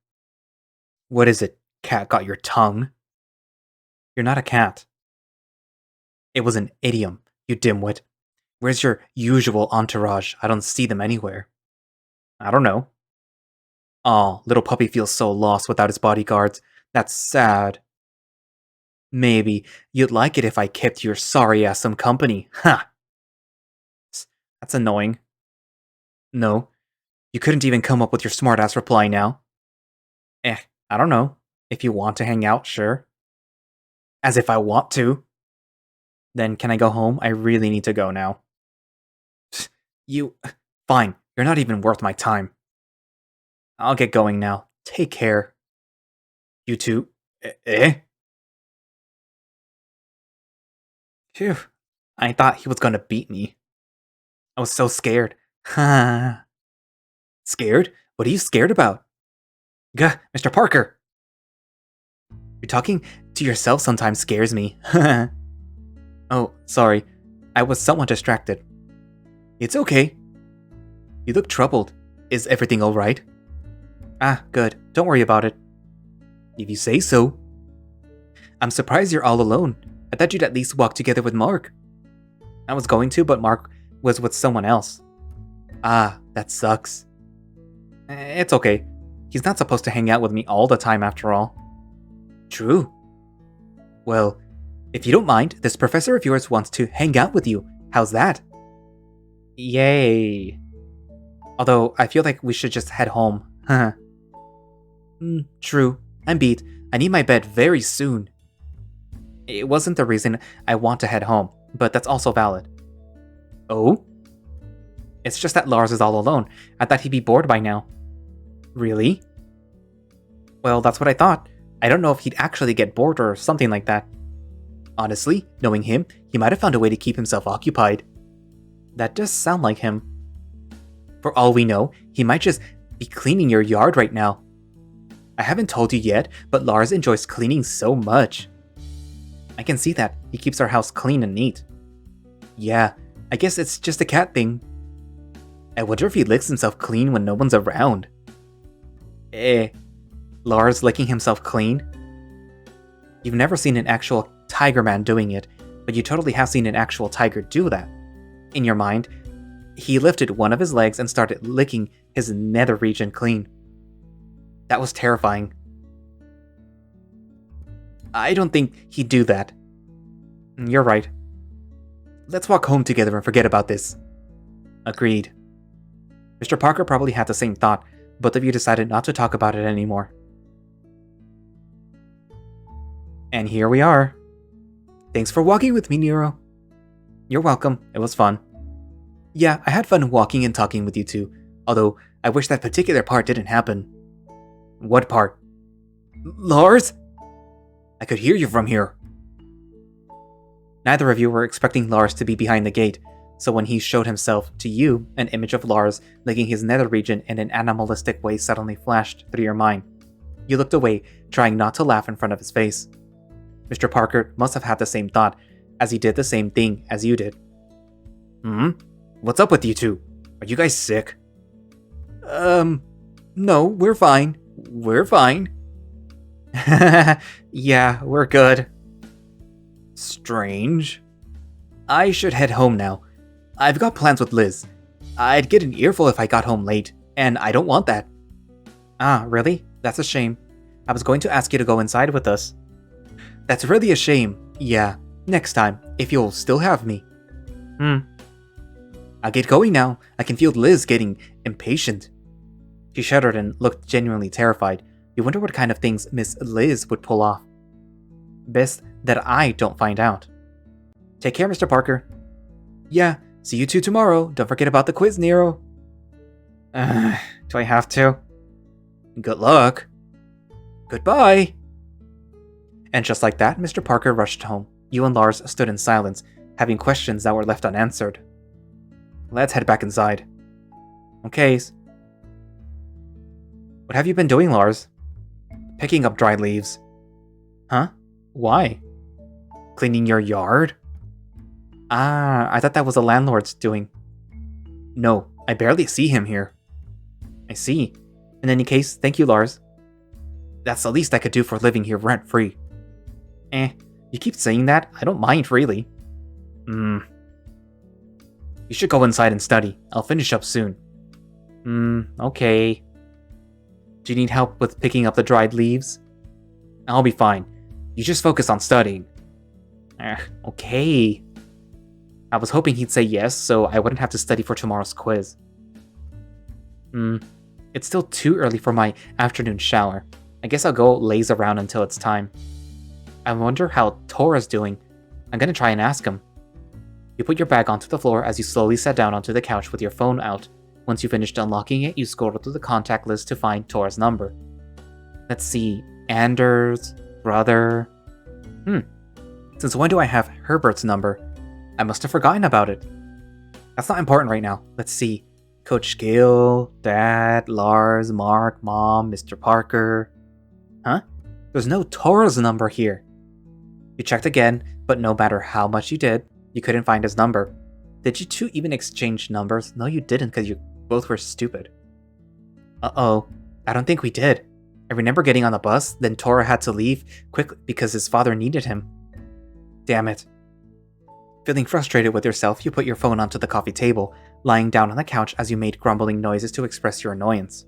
S1: What is it? Cat got your tongue? You're not a cat. It was an idiom, you dimwit. Where's your usual entourage? I don't see them anywhere. I don't know. Aw, little puppy feels so lost without his bodyguards. That's sad. Maybe you'd like it if I kept your sorry ass some company. Ha! That's annoying. No, you couldn't even come up with your smart-ass reply now. I don't know. If you want to hang out, sure. As if I want to. Then can I go home? I really need to go now. You... Fine, you're not even worth my time. I'll get going now. Take care. You too. Phew. I thought he was gonna beat me. I was so scared. Scared? What are you scared about? Gah, Mr. Parker! You're talking to yourself sometimes scares me. Oh, sorry. I was somewhat distracted. It's okay. You look troubled. Is everything alright? Ah, good. Don't worry about it. If you say so. I'm surprised you're all alone. I thought you'd at least walk together with Mark. I was going to, but Mark was with someone else. Ah, that sucks. It's okay. He's not supposed to hang out with me all the time after all. True. Well, if you don't mind, this professor of yours wants to hang out with you. How's that? Yay. Although, I feel like we should just head home. True. I'm beat. I need my bed very soon. It wasn't the reason I want to head home, but that's also valid. Oh? It's just that Lars is all alone. I thought he'd be bored by now. Really? Well, that's what I thought. I don't know if he'd actually get bored or something like that. Honestly, knowing him, he might have found a way to keep himself occupied. That does sound like him. For all we know, he might just be cleaning your yard right now. I haven't told you yet, but Lars enjoys cleaning so much. I can see that. He keeps our house clean and neat. Yeah, I guess it's just a cat thing. I wonder if he licks himself clean when no one's around. Lars licking himself clean? You've never seen an actual tiger man doing it, but you totally have seen an actual tiger do that. In your mind, he lifted one of his legs and started licking his nether region clean. That was terrifying. I don't think he'd do that. You're right. Let's walk home together and forget about this. Agreed. Mr. Parker probably had the same thought. Both of you decided not to talk about it anymore. And here we are. Thanks for walking with me, Nero. You're welcome. It was fun. Yeah, I had fun walking and talking with you two, although I wish that particular part didn't happen. What part? Lars? I could hear you from here. Neither of you were expecting Lars to be behind the gate, so when he showed himself to you, an image of Lars licking his nether region in an animalistic way suddenly flashed through your mind. You looked away, trying not to laugh in front of his face. Mr. Parker must have had the same thought, as he did the same thing as you did. What's up with you two? Are you guys sick? No, we're fine. We're fine. Yeah, we're good. Strange. I should head home now. I've got plans with Liz. I'd get an earful if I got home late, and I don't want that. Ah, really? That's a shame. I was going to ask you to go inside with us. That's really a shame. Yeah, next time, if you'll still have me. I'll get going now. I can feel Liz getting impatient. She shuddered and looked genuinely terrified. You wonder what kind of things Miss Liz would pull off. Best that I don't find out. Take care, Mr. Parker. Yeah, see you two tomorrow. Don't forget about the quiz, Nero. Do I have to? Good luck. Goodbye. And just like that, Mr. Parker rushed home. You and Lars stood in silence, having questions that were left unanswered. Let's head back inside. Okay. What have you been doing, Lars? Picking up dried leaves. Huh? Why? Cleaning your yard? Ah, I thought that was the landlord's doing. No, I barely see him here. I see. In any case, thank you, Lars. That's the least I could do for living here rent-free. You keep saying that? I don't mind, really. You should go inside and study. I'll finish up soon. Okay. Do you need help with picking up the dried leaves? I'll be fine. You just focus on studying. Okay. I was hoping he'd say yes, so I wouldn't have to study for tomorrow's quiz. It's still too early for my afternoon shower. I guess I'll go laze around until it's time. I wonder how Tora's doing. I'm gonna try and ask him. You put your bag onto the floor as you slowly sat down onto the couch with your phone out. Once you finished unlocking it, you scrolled through the contact list to find Tora's number. Let's see, Anders, brother... Since when do I have Herbert's number? I must have forgotten about it. That's not important right now. Let's see. Coach Gill, Dad, Lars, Mark, Mom, Mr. Parker... Huh? There's no Tora's number here. You checked again, but no matter how much you did, You couldn't find his number. Did you two even exchange numbers? No, you didn't because you both were stupid. Uh-oh. I don't think we did. I remember getting on the bus, then Tora had to leave quickly because his father needed him. Damn it. Feeling frustrated with yourself, you put your phone onto the coffee table, lying down on the couch as you made grumbling noises to express your annoyance.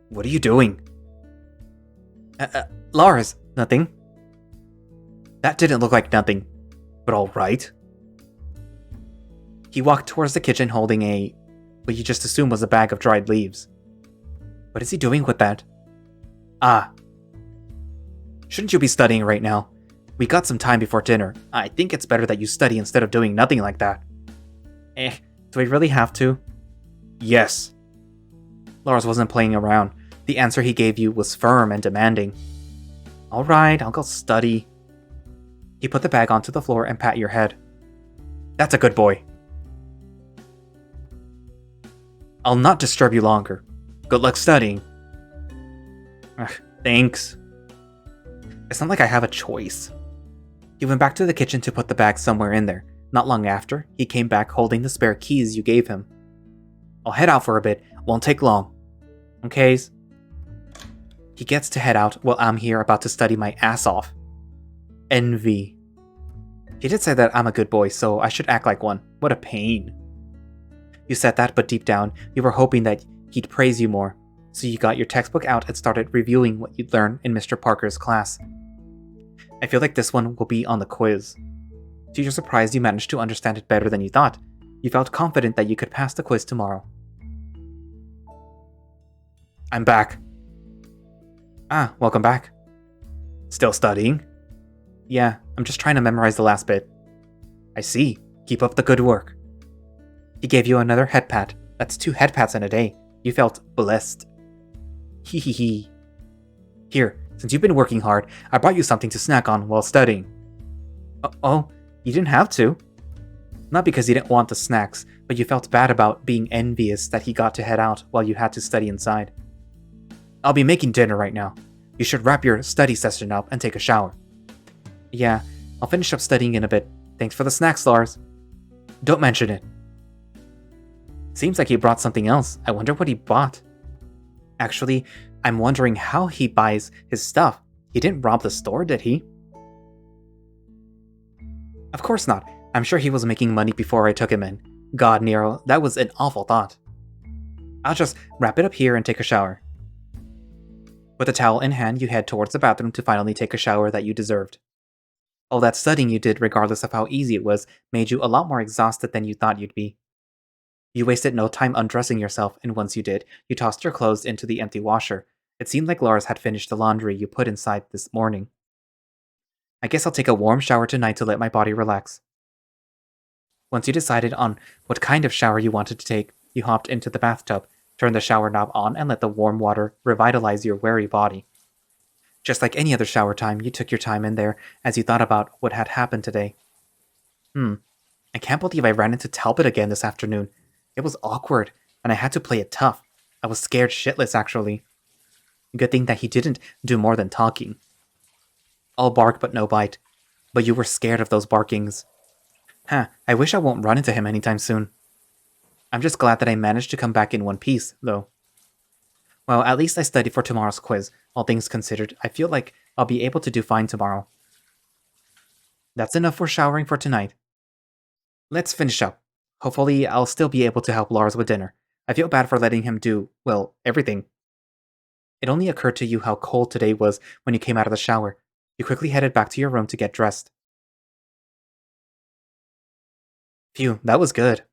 S1: What are you doing? Lars, nothing. That didn't look like nothing, but alright. He walked towards the kitchen holding what you just assumed was a bag of dried leaves. What is he doing with that? Ah. Shouldn't you be studying right now? We got some time before dinner. I think it's better that you study instead of doing nothing like that. Do we really have to? Yes. Lars wasn't playing around. The answer he gave you was firm and demanding. Alright, I'll go study. He put the bag onto the floor and pat your head. That's a good boy. I'll not disturb you longer. Good luck studying. Thanks. It's not like I have a choice. He went back to the kitchen to put the bag somewhere in there. Not long after, he came back holding the spare keys you gave him. I'll head out for a bit. Won't take long. Okay? He gets to head out while I'm here about to study my ass off. Envy. He did say that I'm a good boy, so I should act like one. What a pain. You said that, but deep down, you were hoping that he'd praise you more. So you got your textbook out and started reviewing what you'd learned in Mr. Parker's class. I feel like this one will be on the quiz. To your surprise, you managed to understand it better than you thought. You felt confident that you could pass the quiz tomorrow. I'm back. Ah, welcome back. Still studying? Yeah, I'm just trying to memorize the last bit. I see. Keep up the good work. He gave you another head pat. That's 2 head pats in a day. You felt blessed. Hee hee hee. Here, since you've been working hard, I brought you something to snack on while studying. Oh, you didn't have to. Not because you didn't want the snacks, but you felt bad about being envious that he got to head out while you had to study inside. I'll be making dinner right now. You should wrap your study session up and take a shower. Yeah, I'll finish up studying in a bit. Thanks for the snacks, Lars. Don't mention it. Seems like he brought something else. I wonder what he bought. Actually, I'm wondering how he buys his stuff. He didn't rob the store, did he? Of course not. I'm sure he was making money before I took him in. God, Nero, that was an awful thought. I'll just wrap it up here and take a shower. With a towel in hand, you head towards the bathroom to finally take a shower that you deserved. All that studying you did, regardless of how easy it was, made you a lot more exhausted than you thought you'd be. You wasted no time undressing yourself, and once you did, you tossed your clothes into the empty washer. It seemed like Lars had finished the laundry you put inside this morning. I guess I'll take a warm shower tonight to let my body relax. Once you decided on what kind of shower you wanted to take, you hopped into the bathtub, turned the shower knob on, and let the warm water revitalize your weary body. Just like any other shower time, you took your time in there as you thought about what had happened today. I can't believe I ran into Talbot again this afternoon. It was awkward, and I had to play it tough. I was scared shitless, actually. Good thing that he didn't do more than talking. All bark but no bite. But you were scared of those barkings. I wish I won't run into him anytime soon. I'm just glad that I managed to come back in one piece, though. Well, at least I studied for tomorrow's quiz. All things considered, I feel like I'll be able to do fine tomorrow. That's enough for showering for tonight. Let's finish up. Hopefully, I'll still be able to help Lars with dinner. I feel bad for letting him do, well, everything. It only occurred to you how cold today was when you came out of the shower. You quickly headed back to your room to get dressed. Phew, that was good.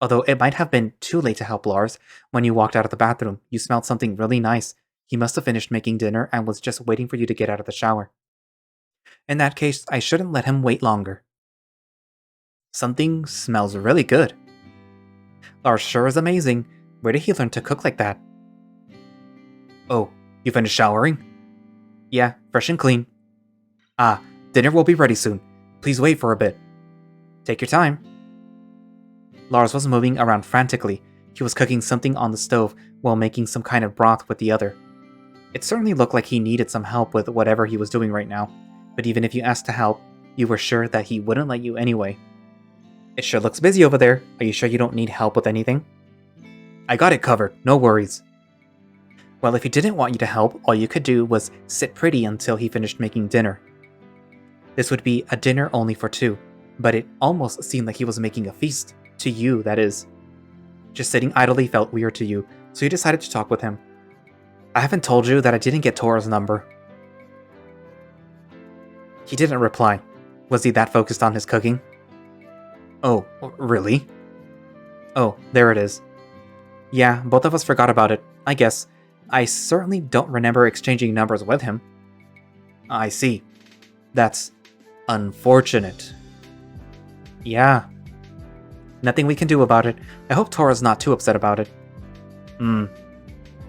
S1: Although it might have been too late to help Lars, when you walked out of the bathroom, you smelled something really nice. He must have finished making dinner and was just waiting for you to get out of the shower. In that case, I shouldn't let him wait longer. Something smells really good. Lars sure is amazing. Where did he learn to cook like that? Oh, you finished showering? Yeah, fresh and clean. Ah, dinner will be ready soon. Please wait for a bit. Take your time. Lars was moving around frantically. He was cooking something on the stove while making some kind of broth with the other. It certainly looked like he needed some help with whatever he was doing right now, but even if you asked to help, You were sure that he wouldn't let you anyway. It sure looks busy over there. Are you sure you don't need help with anything? I got it covered, no worries. Well, if he didn't want you to help, all you could do was sit pretty until he finished making dinner. This would be a dinner only for two, but it almost seemed like he was making a feast. To you, that is. Just sitting idly felt weird to you, so you decided to talk with him. I haven't told you that I didn't get Tora's number. He didn't reply. Was he that focused on his cooking? Oh, really? Oh, there it is. Yeah, both of us forgot about it, I guess. I certainly don't remember exchanging numbers with him. I see. That's unfortunate. Yeah. Nothing we can do about it. I hope Tora's not too upset about it.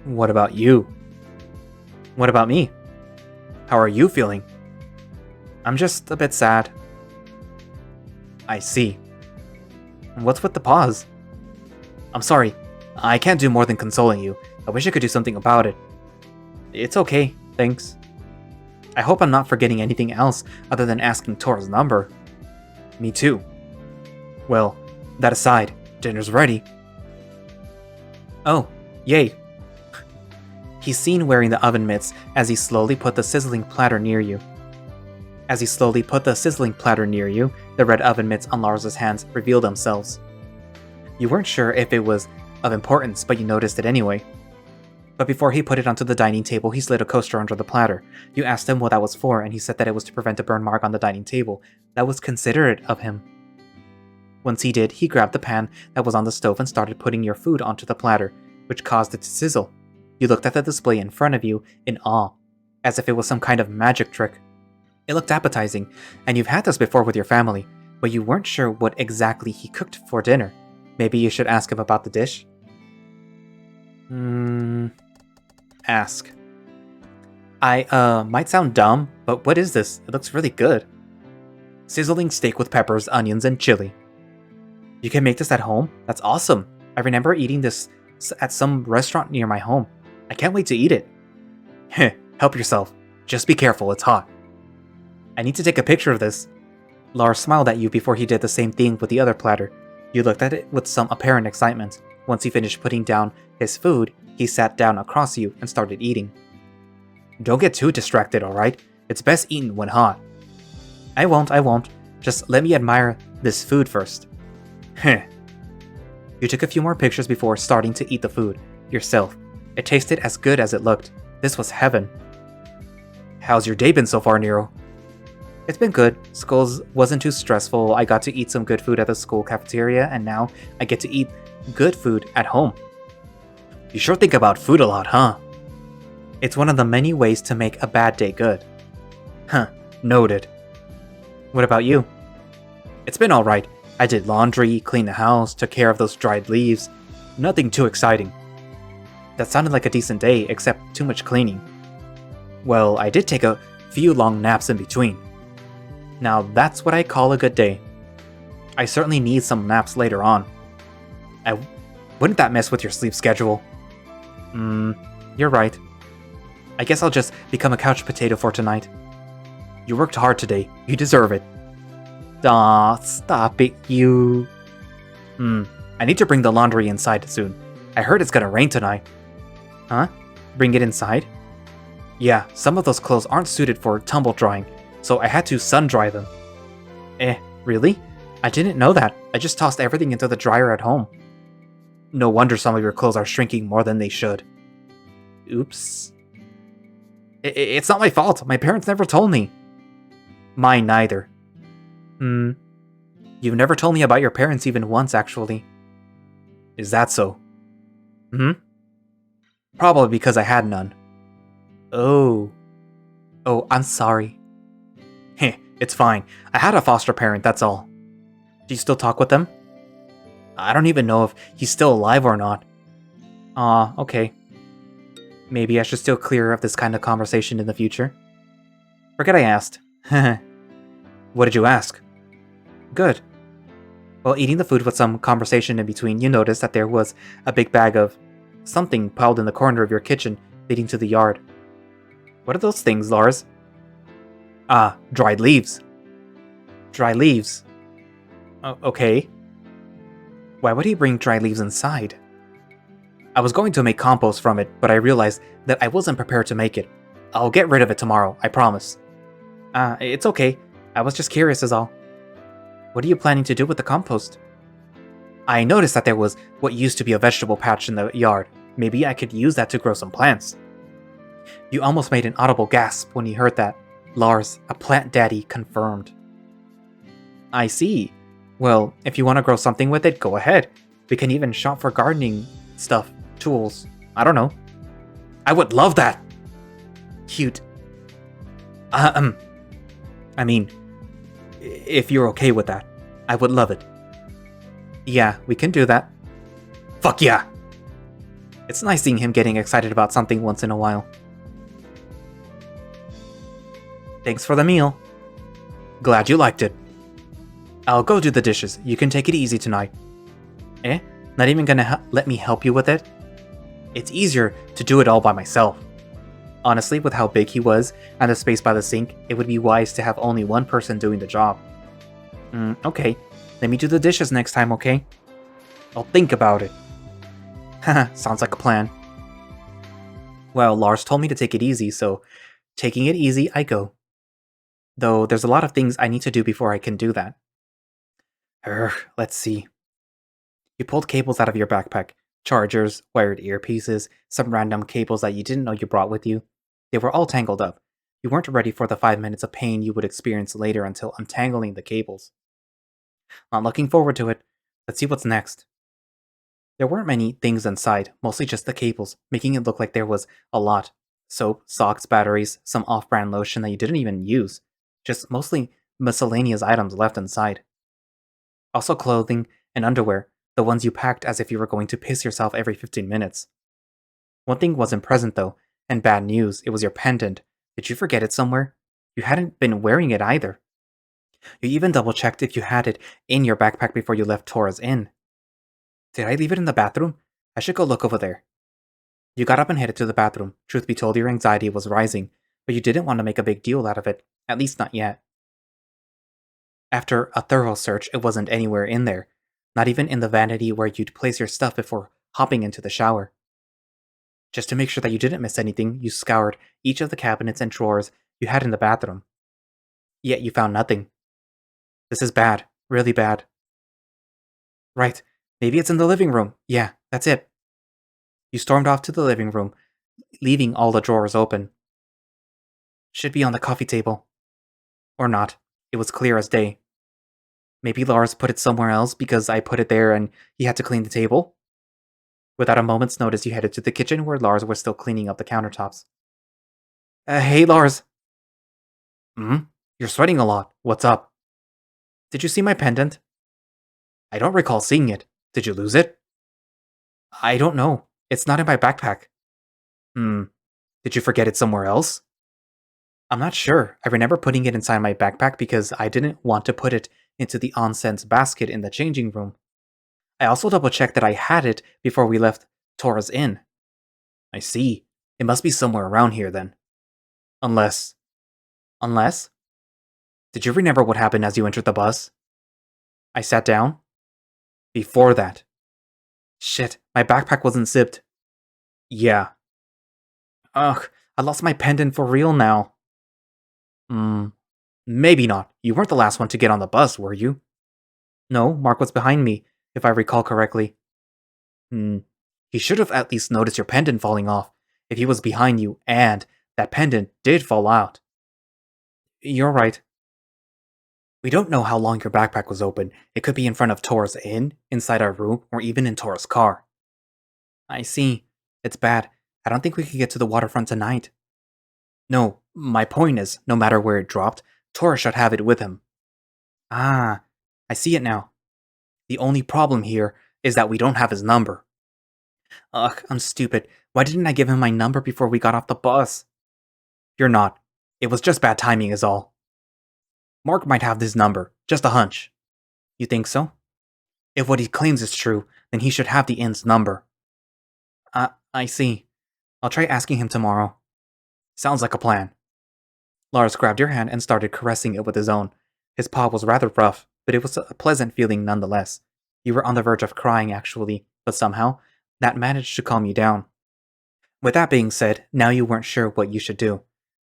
S1: What about you? What about me? How are you feeling? I'm just a bit sad. I see. What's with the pause? I'm sorry. I can't do more than consoling you. I wish I could do something about it. It's okay, thanks. I hope I'm not forgetting anything else other than asking Tora's number. Me too. Well, that aside, dinner's ready. Oh, yay. He's seen wearing the oven mitts as he slowly put the sizzling platter near you. The red oven mitts on Lars's hands revealed themselves. You weren't sure if it was of importance, but you noticed it anyway. But before he put it onto the dining table, he slid a coaster under the platter. You asked him what that was for, and he said that it was to prevent a burn mark on the dining table. That was considerate of him. Once he did, he grabbed the pan that was on the stove and started putting your food onto the platter, which caused it to sizzle. You looked at the display in front of you in awe, as if it was some kind of magic trick. It looked appetizing, and you've had this before with your family, but you weren't sure what exactly he cooked for dinner. Maybe you should ask him about the dish? Ask. I might sound dumb, but what is this? It looks really good. Sizzling steak with peppers, onions, and chili. You can make this at home? That's awesome. I remember eating this at some restaurant near my home. I can't wait to eat it. Heh, help yourself. Just be careful, it's hot. I need to take a picture of this. Lars smiled at you before he did the same thing with the other platter. You looked at it with some apparent excitement. Once he finished putting down his food, he sat down across you and started eating. Don't get too distracted, alright? It's best eaten when hot. I won't. Just let me admire this food first. Heh. You took a few more pictures before starting to eat the food, yourself. It tasted as good as it looked. This was heaven. How's your day been so far, Nero? It's been good. School wasn't too stressful. I got to eat some good food at the school cafeteria, and now I get to eat good food at home. You sure think about food a lot, huh? It's one of the many ways to make a bad day good. Huh, noted. What about you? It's been alright. I did laundry, cleaned the house, took care of those dried leaves. Nothing too exciting. That sounded like a decent day, except too much cleaning. Well, I did take a few long naps in between. Now that's what I call a good day. I certainly need some naps later on. Wouldn't that mess with your sleep schedule? You're right. I guess I'll just become a couch potato for tonight. You worked hard today. You deserve it. Aw, stop it, you... I need to bring the laundry inside soon. I heard it's gonna rain tonight. Huh? Bring it inside? Yeah, some of those clothes aren't suited for tumble drying, so I had to sun dry them. Really? I didn't know that. I just tossed everything into the dryer at home. No wonder some of your clothes are shrinking more than they should. Oops. It's not my fault. My parents never told me. Mine neither. You've never told me about your parents even once, actually. Is that so? Probably because I had none. Oh, I'm sorry. Heh, it's fine. I had a foster parent, that's all. Do you still talk with them? I don't even know if he's still alive or not. Aw, okay. Maybe I should steer clear of this kind of conversation in the future. Forget I asked. What did you ask? Good. While eating the food with some conversation in between, you noticed that there was a big bag of something piled in the corner of your kitchen, leading to the yard. What are those things, Lars? Ah, dried leaves. Dry leaves. Okay. Why would he bring dry leaves inside? I was going to make compost from it, but I realized that I wasn't prepared to make it. I'll get rid of it tomorrow, I promise. It's okay. I was just curious is all. What are you planning to do with the compost? I noticed that there was what used to be a vegetable patch in the yard. Maybe I could use that to grow some plants. You almost made an audible gasp when you heard that. Lars, a plant daddy, confirmed. I see. Well, if you want to grow something with it, go ahead. We can even shop for gardening stuff, tools. I don't know. I would love that! Cute. I mean, if you're okay with that, I would love it. Yeah, we can do that. Fuck yeah! It's nice seeing him getting excited about something once in a while. Thanks for the meal. Glad you liked it. I'll go do the dishes. You can take it easy tonight. Eh? Not even gonna let me help you with it? It's easier to do it all by myself. Honestly, with how big he was and the space by the sink, it would be wise to have only one person doing the job. Okay. Let me do the dishes next time, okay? I'll think about it. Haha, sounds like a plan. Well, Lars told me to take it easy, so taking it easy, I go. Though there's a lot of things I need to do before I can do that. Let's see. You pulled cables out of your backpack. Chargers, wired earpieces, some random cables that you didn't know you brought with you. They were all tangled up. You weren't ready for the 5 minutes of pain you would experience later until untangling the cables. Not looking forward to it. Let's see what's next. There weren't many things inside, mostly just the cables, making it look like there was a lot. Soap, socks, batteries, some off-brand lotion that you didn't even use. Just mostly miscellaneous items left inside. Also clothing and underwear, the ones you packed as if you were going to piss yourself every 15 minutes. One thing wasn't present though, and bad news, it was your pendant. Did you forget it somewhere? You hadn't been wearing it either. You even double-checked if you had it in your backpack before you left Tora's Inn. Did I leave it in the bathroom? I should go look over there. You got up and headed to the bathroom. Truth be told, your anxiety was rising, but you didn't want to make a big deal out of it, at least not yet. After a thorough search, it wasn't anywhere in there, not even in the vanity where you'd place your stuff before hopping into the shower. Just to make sure that you didn't miss anything, you scoured each of the cabinets and drawers you had in the bathroom. Yet you found nothing. This is bad, really bad. Right, maybe it's in the living room. Yeah, that's it. You stormed off to the living room, leaving all the drawers open. Should be on the coffee table. Or not. It was clear as day. Maybe Lars put it somewhere else because I put it there and he had to clean the table? Without a moment's notice, you headed to the kitchen where Lars was still cleaning up the countertops. Hey, Lars. You're sweating a lot. What's up? Did you see my pendant? I don't recall seeing it. Did you lose it? I don't know. It's not in my backpack. Did you forget it somewhere else? I'm not sure. I remember putting it inside my backpack because I didn't want to put it into the onsen's basket in the changing room. I also double-checked that I had it before we left Tora's Inn. I see. It must be somewhere around here then. Unless... Unless? Did you remember what happened as you entered the bus? I sat down? Before that. Shit, my backpack wasn't zipped. Yeah. Ugh, I lost my pendant for real now. Maybe not. You weren't the last one to get on the bus, were you? No, Mark was behind me, if I recall correctly. He should have at least noticed your pendant falling off, if he was behind you, and that pendant did fall out. You're right. We don't know how long your backpack was open. It could be in front of Tora's Inn, inside our room, or even in Tora's car. I see. It's bad. I don't think we can get to the waterfront tonight. No, my point is, no matter where it dropped, Tora should have it with him. Ah, I see it now. The only problem here is that we don't have his number. Ugh, I'm stupid. Why didn't I give him my number before we got off the bus? You're not. It was just bad timing is all. Mark might have this number. Just a hunch. You think so? If what he claims is true, then he should have the inn's number. I see. I'll try asking him tomorrow. Sounds like a plan. Lars grabbed your hand and started caressing it with his own. His paw was rather rough, but it was a pleasant feeling nonetheless. You were on the verge of crying, actually, but somehow, that managed to calm you down. With that being said, now you weren't sure what you should do.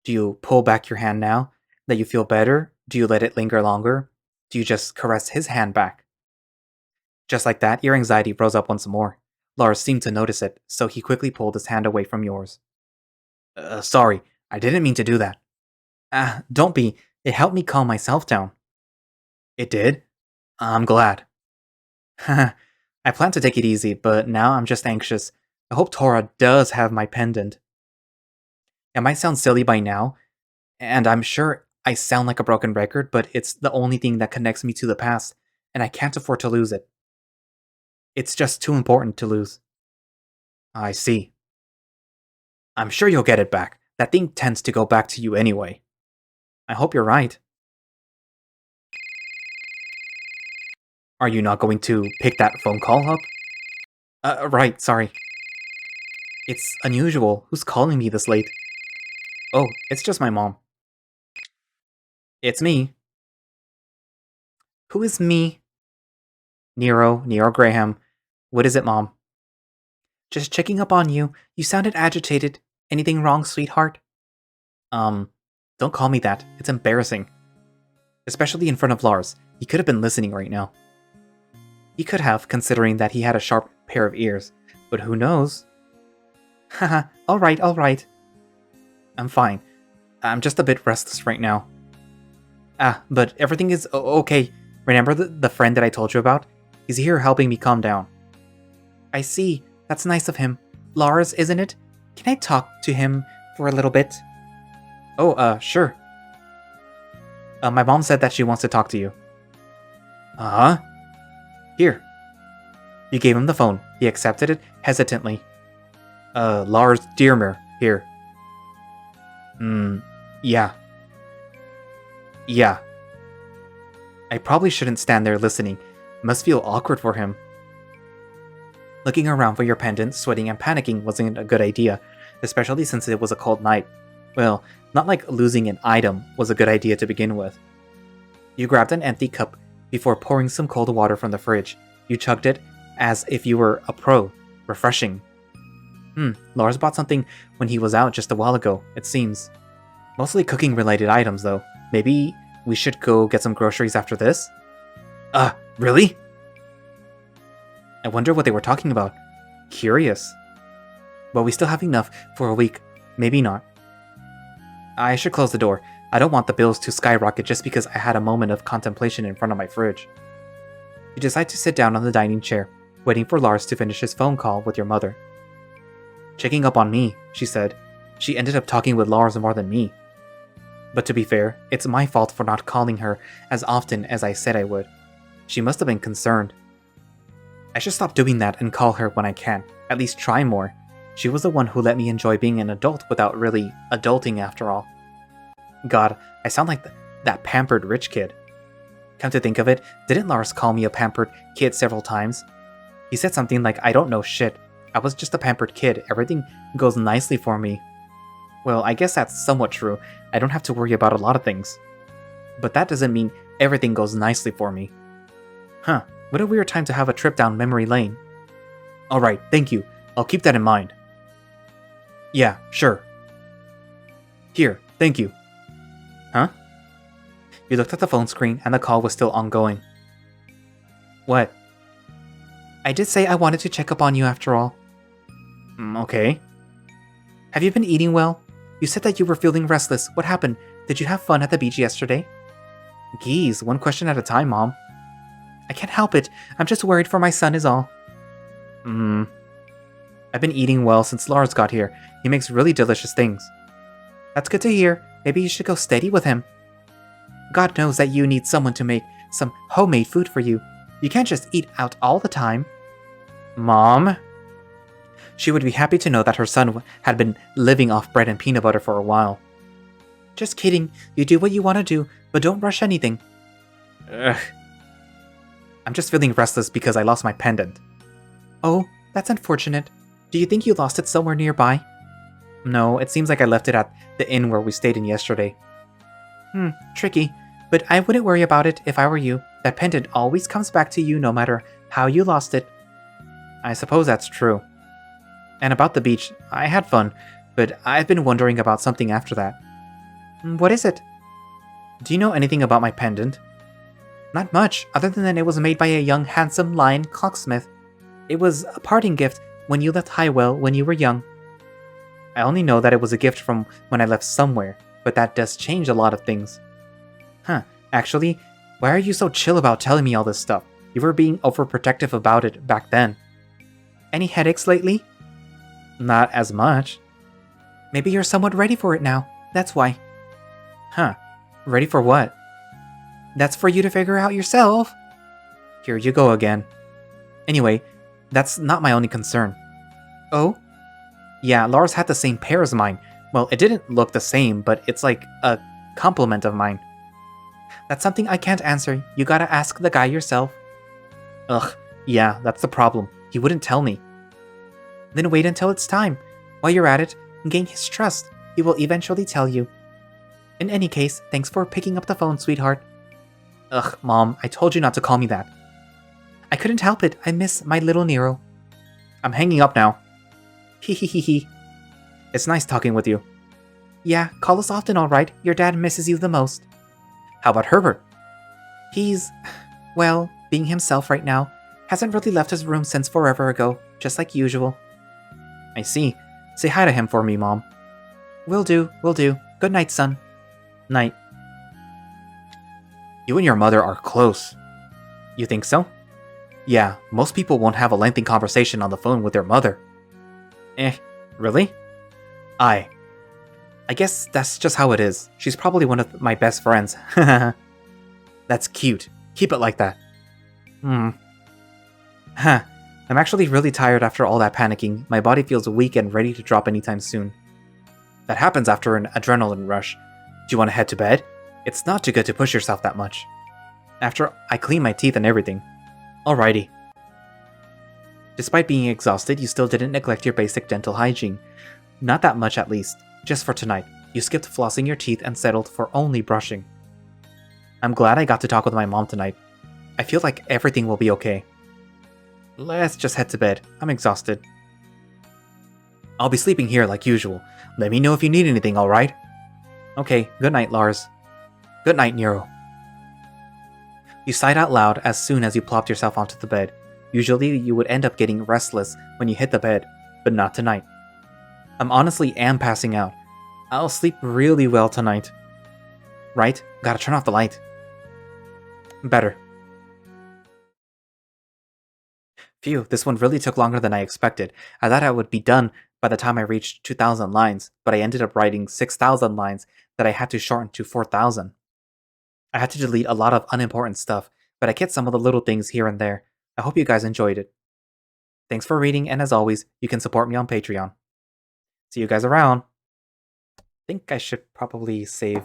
S1: Do you pull back your hand now that you feel better? Do you let it linger longer? Do you just caress his hand back? Just like that, your anxiety rose up once more. Lars seemed to notice it, so he quickly pulled his hand away from yours. Sorry, I didn't mean to do that. Don't be. It helped me calm myself down. It did? I'm glad. I planned to take it easy, but now I'm just anxious. I hope Tora does have my pendant. It might sound silly by now, and I'm sure I sound like a broken record, but it's the only thing that connects me to the past, and I can't afford to lose it. It's just too important to lose. I see. I'm sure you'll get it back. That thing tends to go back to you anyway. I hope you're right. Are you not going to pick that phone call up? Right, sorry. It's unusual. Who's calling me this late? Oh, it's just my mom. It's me. Who is me? Nero Graham. What is it, Mom? Just checking up on you. You sounded agitated. Anything wrong, sweetheart? Don't call me that. It's embarrassing. Especially in front of Lars. He could have been listening right now. He could have, considering that he had a sharp pair of ears. But who knows? Haha, alright. I'm fine. I'm just a bit restless right now. But everything is okay. Remember the friend that I told you about? He's here helping me calm down. I see. That's nice of him. Lars, isn't it? Can I talk to him for a little bit? Oh, sure. My mom said that she wants to talk to you. Uh-huh. Here. You gave him the phone. He accepted it hesitantly. Lars Dearmer, here. Yeah. Yeah. I probably shouldn't stand there listening. Must feel awkward for him. Looking around for your pendant, sweating and panicking wasn't a good idea, especially since it was a cold night. Well, not like losing an item was a good idea to begin with. You grabbed an empty cup before pouring some cold water from the fridge. You chugged it as if you were a pro. Refreshing. Lars bought something when he was out just a while ago, it seems. Mostly cooking-related items, though. Maybe we should go get some groceries after this? Really? I wonder what they were talking about. Curious. But we still have enough for a week. Maybe not. I should close the door. I don't want the bills to skyrocket just because I had a moment of contemplation in front of my fridge. You decide to sit down on the dining chair, waiting for Lars to finish his phone call with your mother. Checking up on me, she said. She ended up talking with Lars more than me. But to be fair, it's my fault for not calling her as often as I said I would. She must have been concerned. I should stop doing that and call her when I can. At least try more. She was the one who let me enjoy being an adult without really adulting after all. God, I sound like that pampered rich kid. Come to think of it, didn't Lars call me a pampered kid several times? He said something like, I don't know shit. I was just a pampered kid. Everything goes nicely for me. Well, I guess that's somewhat true. I don't have to worry about a lot of things. But that doesn't mean everything goes nicely for me. Huh, what a weird time to have a trip down memory lane. Alright, thank you. I'll keep that in mind. Yeah, sure. Here, thank you. Huh? You looked at the phone screen and the call was still ongoing. What? I did say I wanted to check up on you after all. Okay. Have you been eating well? You said that you were feeling restless. What happened? Did you have fun at the beach yesterday? Geez, one question at a time, Mom. I can't help it. I'm just worried for my son is all. I've been eating well since Lars got here. He makes really delicious things. That's good to hear. Maybe you should go steady with him. God knows that you need someone to make some homemade food for you. You can't just eat out all the time. Mom? She would be happy to know that her son had been living off bread and peanut butter for a while. Just kidding. You do what you want to do, but don't rush anything. Ugh. I'm just feeling restless because I lost my pendant. Oh, that's unfortunate. Do you think you lost it somewhere nearby? No, it seems like I left it at the inn where we stayed in yesterday. Tricky. But I wouldn't worry about it if I were you. That pendant always comes back to you no matter how you lost it. I suppose that's true. And about the beach, I had fun, but I've been wondering about something after that. What is it? Do you know anything about my pendant? Not much, other than that it was made by a young handsome lion clocksmith. It was a parting gift when you left Highwell when you were young. I only know that it was a gift from when I left somewhere, but that does change a lot of things. Actually, why are you so chill about telling me all this stuff? You were being overprotective about it back then. Any headaches lately? Not as much. Maybe you're somewhat ready for it now, that's why. Ready for what? That's for you to figure out yourself. Here you go again. Anyway, that's not my only concern. Oh? Yeah, Lars had the same pair as mine. Well, it didn't look the same, but it's like a complement of mine. That's something I can't answer. You gotta ask the guy yourself. Ugh, yeah, that's the problem. He wouldn't tell me. Then wait until it's time. While you're at it, gain his trust. He will eventually tell you. In any case, thanks for picking up the phone, sweetheart. Ugh, Mom, I told you not to call me that. I couldn't help it. I miss my little Nero. I'm hanging up now. Hehehehe. It's nice talking with you. Yeah, call us often, alright. Your dad misses you the most. How about Herbert? He's, well, being himself right now. Hasn't really left his room since forever ago, just like usual. I see. Say hi to him for me, Mom. Will do, will do. Good night, son. Night. You and your mother are close. You think so? Yeah, most people won't have a lengthy conversation on the phone with their mother. Really? I guess that's just how it is. She's probably one of my best friends. That's cute. Keep it like that. I'm actually really tired after all that panicking. My body feels weak and ready to drop anytime soon. That happens after an adrenaline rush. Do you want to head to bed? It's not too good to push yourself that much. After I clean my teeth and everything. Alrighty. Despite being exhausted, you still didn't neglect your basic dental hygiene. Not that much at least. Just for tonight. You skipped flossing your teeth and settled for only brushing. I'm glad I got to talk with my mom tonight. I feel like everything will be okay. Let's just head to bed. I'm exhausted. I'll be sleeping here like usual. Let me know if you need anything, alright? Okay, good night, Lars. Good night, Nero. You sighed out loud as soon as you plopped yourself onto the bed. Usually you would end up getting restless when you hit the bed, but not tonight. I'm honestly am passing out. I'll sleep really well tonight. Right? Gotta turn off the light. Better. Phew, this one really took longer than I expected. I thought I would be done by the time I reached 2,000 lines, but I ended up writing 6,000 lines that I had to shorten to 4,000. I had to delete a lot of unimportant stuff, but I kept some of the little things here and there. I hope you guys enjoyed it. Thanks for reading, and as always, you can support me on Patreon. See you guys around. I think I should probably save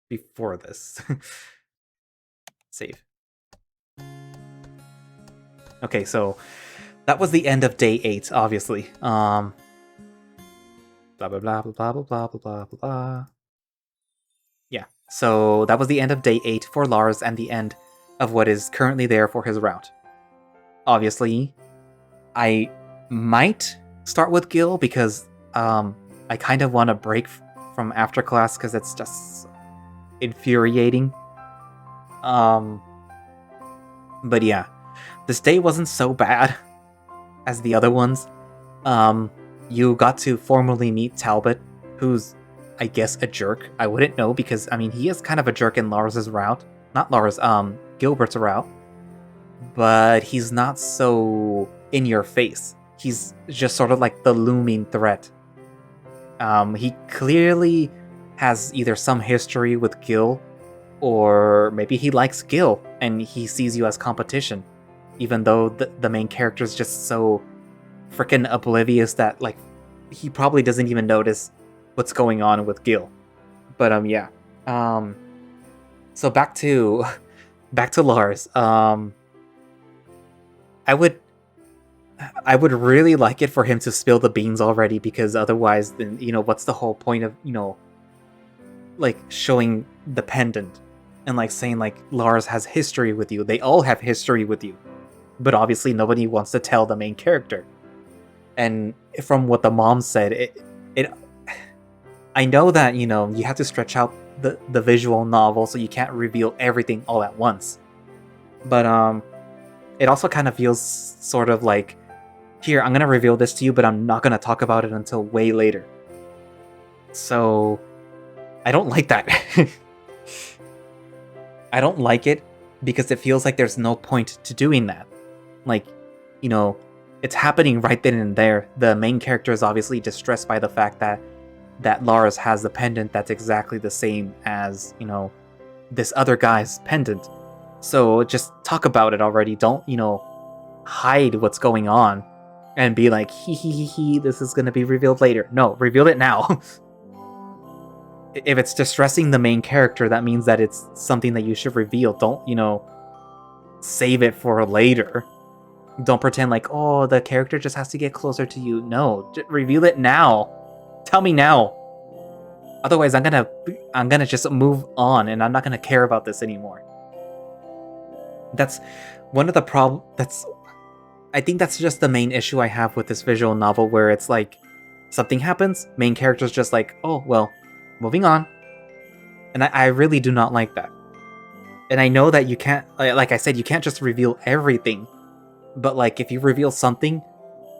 S1: before this. Save. Okay, so that was the end of day 8, obviously. Blah blah blah blah blah blah blah blah blah blah. Yeah, so that was the end of day 8 for Lars and the end of what is currently there for his route. Obviously, I might start with Gil because I kind of want a break from after class because it's just infuriating. But yeah, this day wasn't so bad as the other ones. You got to formally meet Talbot, who's, I guess, a jerk. I wouldn't know because, I mean, he is kind of a jerk in Lars's route. Not Lars, Gilbert's route. But he's not so in your face. He's just sort of like the looming threat. He clearly has either some history with Gil, or maybe he likes Gil and he sees you as competition, even though the main character is just so freaking oblivious that like he probably doesn't even notice what's going on with Gil. But yeah. So back to Lars. I would really like it for him to spill the beans already, because otherwise, then, you know, what's the whole point of, you know, like, showing the pendant? and like saying like Lars has history with you. They all have history with you, but obviously nobody wants to tell the main character. And from what the mom said, it I know that, you know, you have to stretch out the visual novel, so you can't reveal everything all at once. But it also kind of feels sort of like, here, I'm gonna reveal this to you, but I'm not gonna talk about it until way later. So I don't like that. I don't like it because it feels like there's no point to doing that. Like, you know, it's happening right then and there. The main character is obviously distressed by the fact that Lars has the pendant that's exactly the same as, you know, this other guy's pendant. So just talk about it already. Don't, you know, hide what's going on and be like, he, this is gonna be revealed later. No, reveal it now. If it's distressing the main character, that means that it's something that you should reveal. Don't, you know, save it for later. Don't pretend like, oh, the character just has to get closer to you. No, reveal it now. Tell me now. Otherwise, I'm gonna just move on, and I'm not gonna care about this anymore. That's one of the I think that's just the main issue I have with this visual novel, where it's like something happens, main character's just like, oh well, moving on. And I really do not like that. And I know that you can't, like I said, you can't just reveal everything. But like, if you reveal something,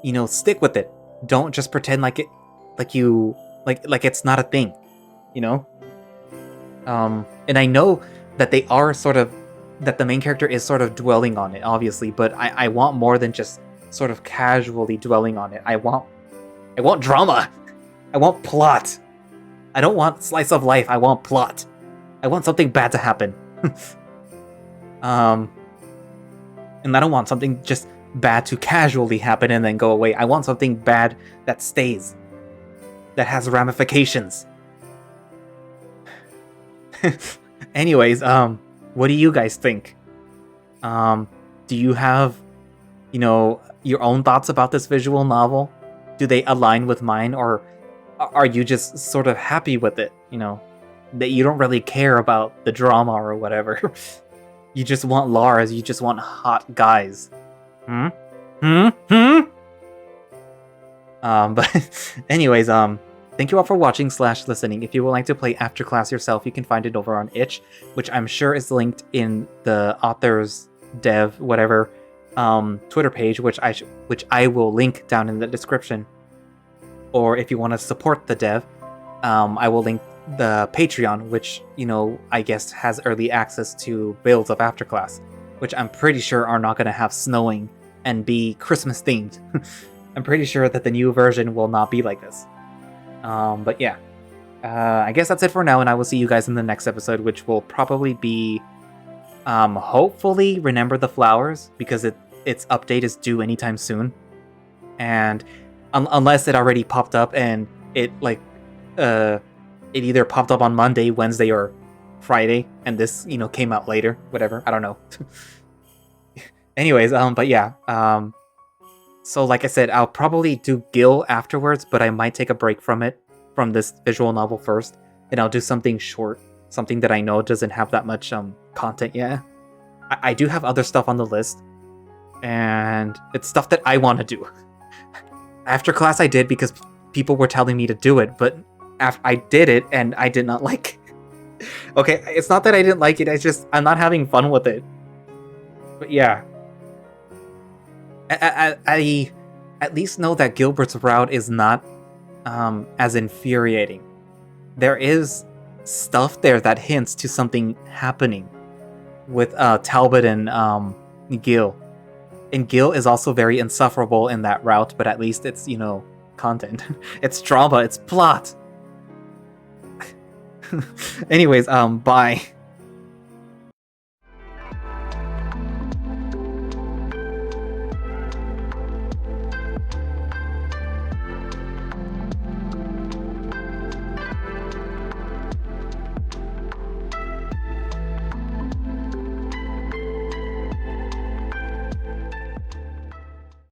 S1: you know, stick with it. Don't just pretend like it, like it's not a thing, you know? And I know that they are that the main character is sort of dwelling on it, obviously, but I want more than just sort of casually dwelling on it. I want drama. I want plot. I don't want slice of life. I want plot. I want something bad to happen. And I don't want something just bad to casually happen and then go away. I want something bad that stays. That has ramifications. Anyways, what do you guys think? Do you have, you know, your own thoughts about this visual novel? Do they align with mine, or are you just sort of happy with it? You know, that you don't really care about the drama or whatever. You just want Lars, you just want hot guys. But anyways, thank you all for watching / listening. If you would like to play After Class yourself, you can find it over on itch, which I'm sure is linked in the author's dev whatever Twitter page, which I will link down in the description. Or if you want to support the dev, I will link the Patreon, which, you know, I guess has early access to builds of After Class, which I'm pretty sure are not going to have snowing and be Christmas themed. I'm pretty sure that the new version will not be like this. But yeah, I guess that's it for now, and I will see you guys in the next episode, which will probably be, hopefully Remember the Flowers, because its update is due anytime soon. And unless it already popped up and it it either popped up on Monday, Wednesday, or Friday, and this, you know, came out later, whatever, I don't know. Anyways, but yeah, so like I said, I'll probably do Gil afterwards, but I might take a break from this visual novel first, and I'll do something short, something that I know doesn't have that much content yet. I do have other stuff on the list, and it's stuff that I want to do. After Class I did because people were telling me to do it, but I did it and I did not like it. Okay, it's not that I didn't like it, it's just I'm not having fun with it. But yeah, I at least know that Gilbert's route is not as infuriating. There is stuff there that hints to something happening with Talbot and Gil. And Gil is also very insufferable in that route, but at least it's, you know, content. It's drama, it's plot. Anyways, bye.